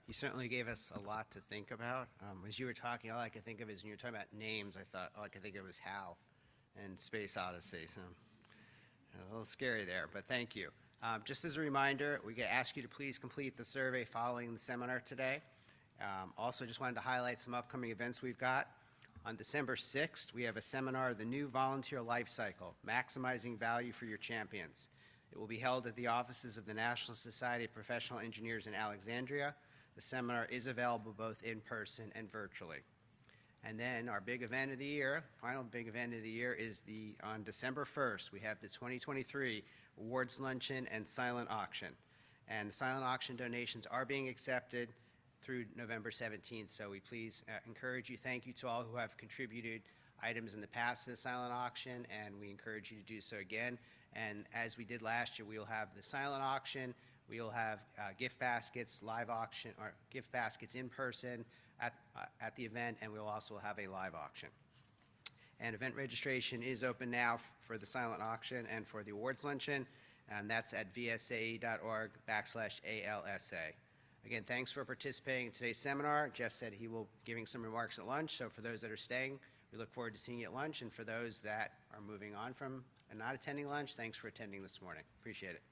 You certainly gave us a lot to think about. As you were talking, all I could think of is when you were talking about names, I thought all I could think of was HAL and Space Odyssey. So a little scary there, but thank you. Just as a reminder, we ask you to please complete the survey following the seminar today. Also, just wanted to highlight some upcoming events we've got. On December 6th, we have a seminar, The New Volunteer Life Cycle, Maximizing Value for Your Champions. It will be held at the offices of the National Society of Professional Engineers in Alexandria. The seminar is available both in person and virtually. And then our big event of the year, final big event of the year, is on December 1st, we have the 2023 Awards Luncheon and Silent Auction. And silent auction donations are being accepted through November 17th, so we please encourage you. Thank you to all who have contributed items in the past to the silent auction, and we encourage you to do so again. And as we did last year, we will have the silent auction, we will have gift baskets, live auction, or gift baskets in person at the event, and we'll also have a live auction. And event registration is open now for the silent auction and for the awards luncheon, and that's at vsae.org/ALSA. Again, thanks for participating in today's seminar. Jeff said he will be giving some remarks at lunch, so for those that are staying, we look forward to seeing you at lunch, and for those that are moving on from and not attending lunch, thanks for attending this morning. Appreciate it.